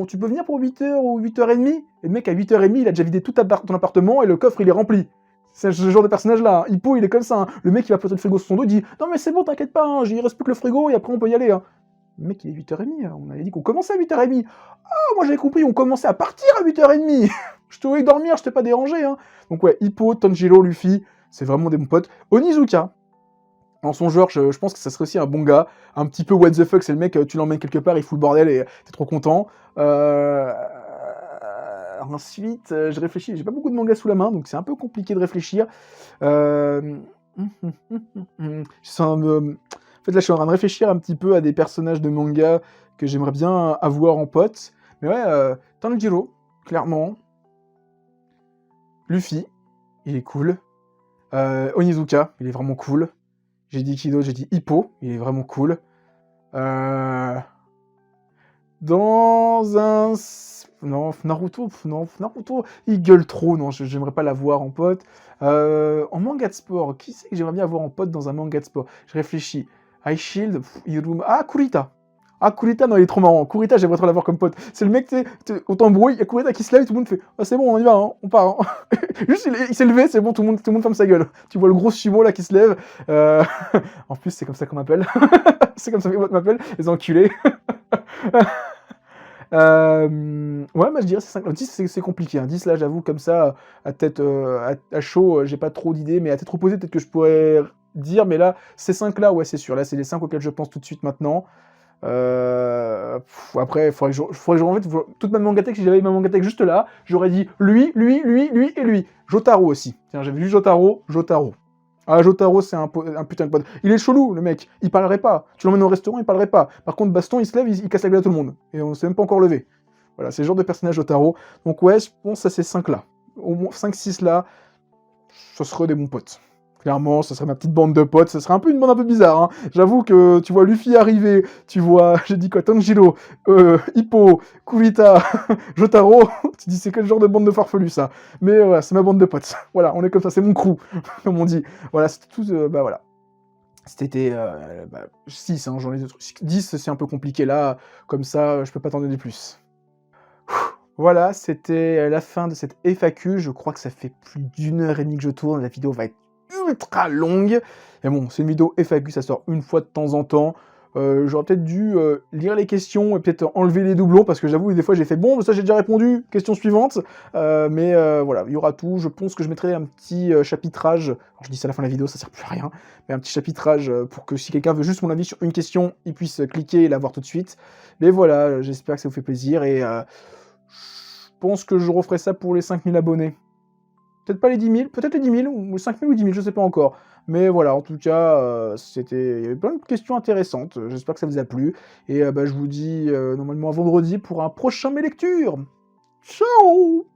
Tu peux venir pour 8h ou 8h30? Et le mec, à 8h30, il a déjà vidé tout ton appartement et le coffre, il est rempli. C'est ce genre de personnage-là. Hein. Hippo, il est comme ça. Hein. Le mec, il va poser le frigo sur son dos, il dit non, mais c'est bon, t'inquiète pas, hein, il reste plus que le frigo et après, on peut y aller. Hein. Le mec, il est 8h30. Hein. On avait dit qu'on commençait à 8h30. Ah, moi, j'avais compris, on commençait à partir à 8h30. Je te voulais dormir, je t'ai pas dérangé. Hein. Donc, ouais, Hippo, Tanjiro, Luffy, c'est vraiment des bons potes. Onizuka. En son genre, je pense que ça serait aussi un bon gars, un petit peu what the fuck, c'est le mec, tu l'emmènes quelque part, il fout le bordel et t'es trop content. Ensuite, je réfléchis, j'ai pas beaucoup de mangas sous la main, donc c'est un peu compliqué de réfléchir. En fait, là, je suis en train de réfléchir un petit peu à des personnages de manga que j'aimerais bien avoir en pote. Mais ouais, Tanjiro, clairement. Luffy, il est cool. Onizuka, il est vraiment cool. J'ai dit Kido, j'ai dit Hippo, il est vraiment cool. Dans un... Non, Naruto, il gueule trop, non, j'aimerais pas l'avoir en pote. En manga de sport, qui c'est que j'aimerais bien avoir en pote dans un manga de sport? Je réfléchis. Ice Shield, Iruma... Kurita. Kurita, non, il est trop marrant. Kurita, j'aimerais trop l'avoir comme pote. C'est le mec, on t'embrouille, il y a Kurita qui se lève et tout le monde fait « Ah, c'est bon, on y va, hein, on part. Hein. » Juste, il s'est levé, c'est bon, tout le monde ferme sa gueule. Tu vois le gros sumo là qui se lève. En plus, c'est comme ça qu'on m'appelle. C'est comme ça qu'on m'appelle, les enculés. Ouais, moi je dirais c'est 5. 10, c'est compliqué. Hein. 10, là, j'avoue, comme ça, à tête à chaud, j'ai pas trop d'idées, mais à tête reposée, peut-être que je pourrais dire, mais là, ces 5 là, ouais, c'est sûr. Là, c'est les 5 auxquels je pense tout de suite maintenant. Après, il faudrait que je en fait, toute ma mangatech, si j'avais ma mangatech juste là, j'aurais dit lui et lui. Jotaro aussi. Tiens, j'avais vu Jotaro. Jotaro, c'est un putain de pote. Il est chelou, le mec. Il parlerait pas. Tu l'emmènes au restaurant, il parlerait pas. Par contre, Baston, il se lève, il casse la gueule à tout le monde. Et on s'est même pas encore levé. Voilà, c'est le genre de personnage Jotaro. Donc ouais, je pense à ces 5 là. Au moins 5-6 là, ce seraient des bons potes. Clairement, ce serait ma petite bande de potes. Ce serait un peu une bande un peu bizarre. Hein. J'avoue que tu vois Luffy arriver, tu vois, j'ai dit quoi, Tanjiro, Hippo, Kurita, Jotaro. Tu dis c'est quel genre de bande de farfelus ça. Mais voilà, c'est ma bande de potes. Voilà, on est comme ça, c'est mon crew, comme on dit. Voilà, c'était tout. Bah voilà. C'était 6, hein, j'en ai 10, c'est un peu compliqué là. Comme ça, je peux pas t'en donner plus. Voilà, c'était la fin de cette FAQ. Je crois que ça fait plus d'1h30 que je tourne. La vidéo va être ultra longue. Mais bon, c'est une vidéo FAQ, ça sort une fois de temps en temps. J'aurais peut-être dû lire les questions et peut-être enlever les doublons, parce que j'avoue, des fois j'ai fait bon, ça j'ai déjà répondu, question suivante. Mais voilà, il y aura tout. Je pense que je mettrai un petit chapitrage. Alors, je dis ça à la fin de la vidéo, ça sert plus à rien. Mais un petit chapitrage pour que si quelqu'un veut juste mon avis sur une question, il puisse cliquer et la voir tout de suite. Mais voilà, j'espère que ça vous fait plaisir. Et je pense que je referai ça pour les 5000 abonnés. Peut-être pas les 10 000, peut-être les 10 000, ou 5 000 ou 10 000, je sais pas encore. Mais voilà, en tout cas, il y avait plein de questions intéressantes. J'espère que ça vous a plu. Et je vous dis normalement à vendredi pour un prochain Mes Lectures. Ciao!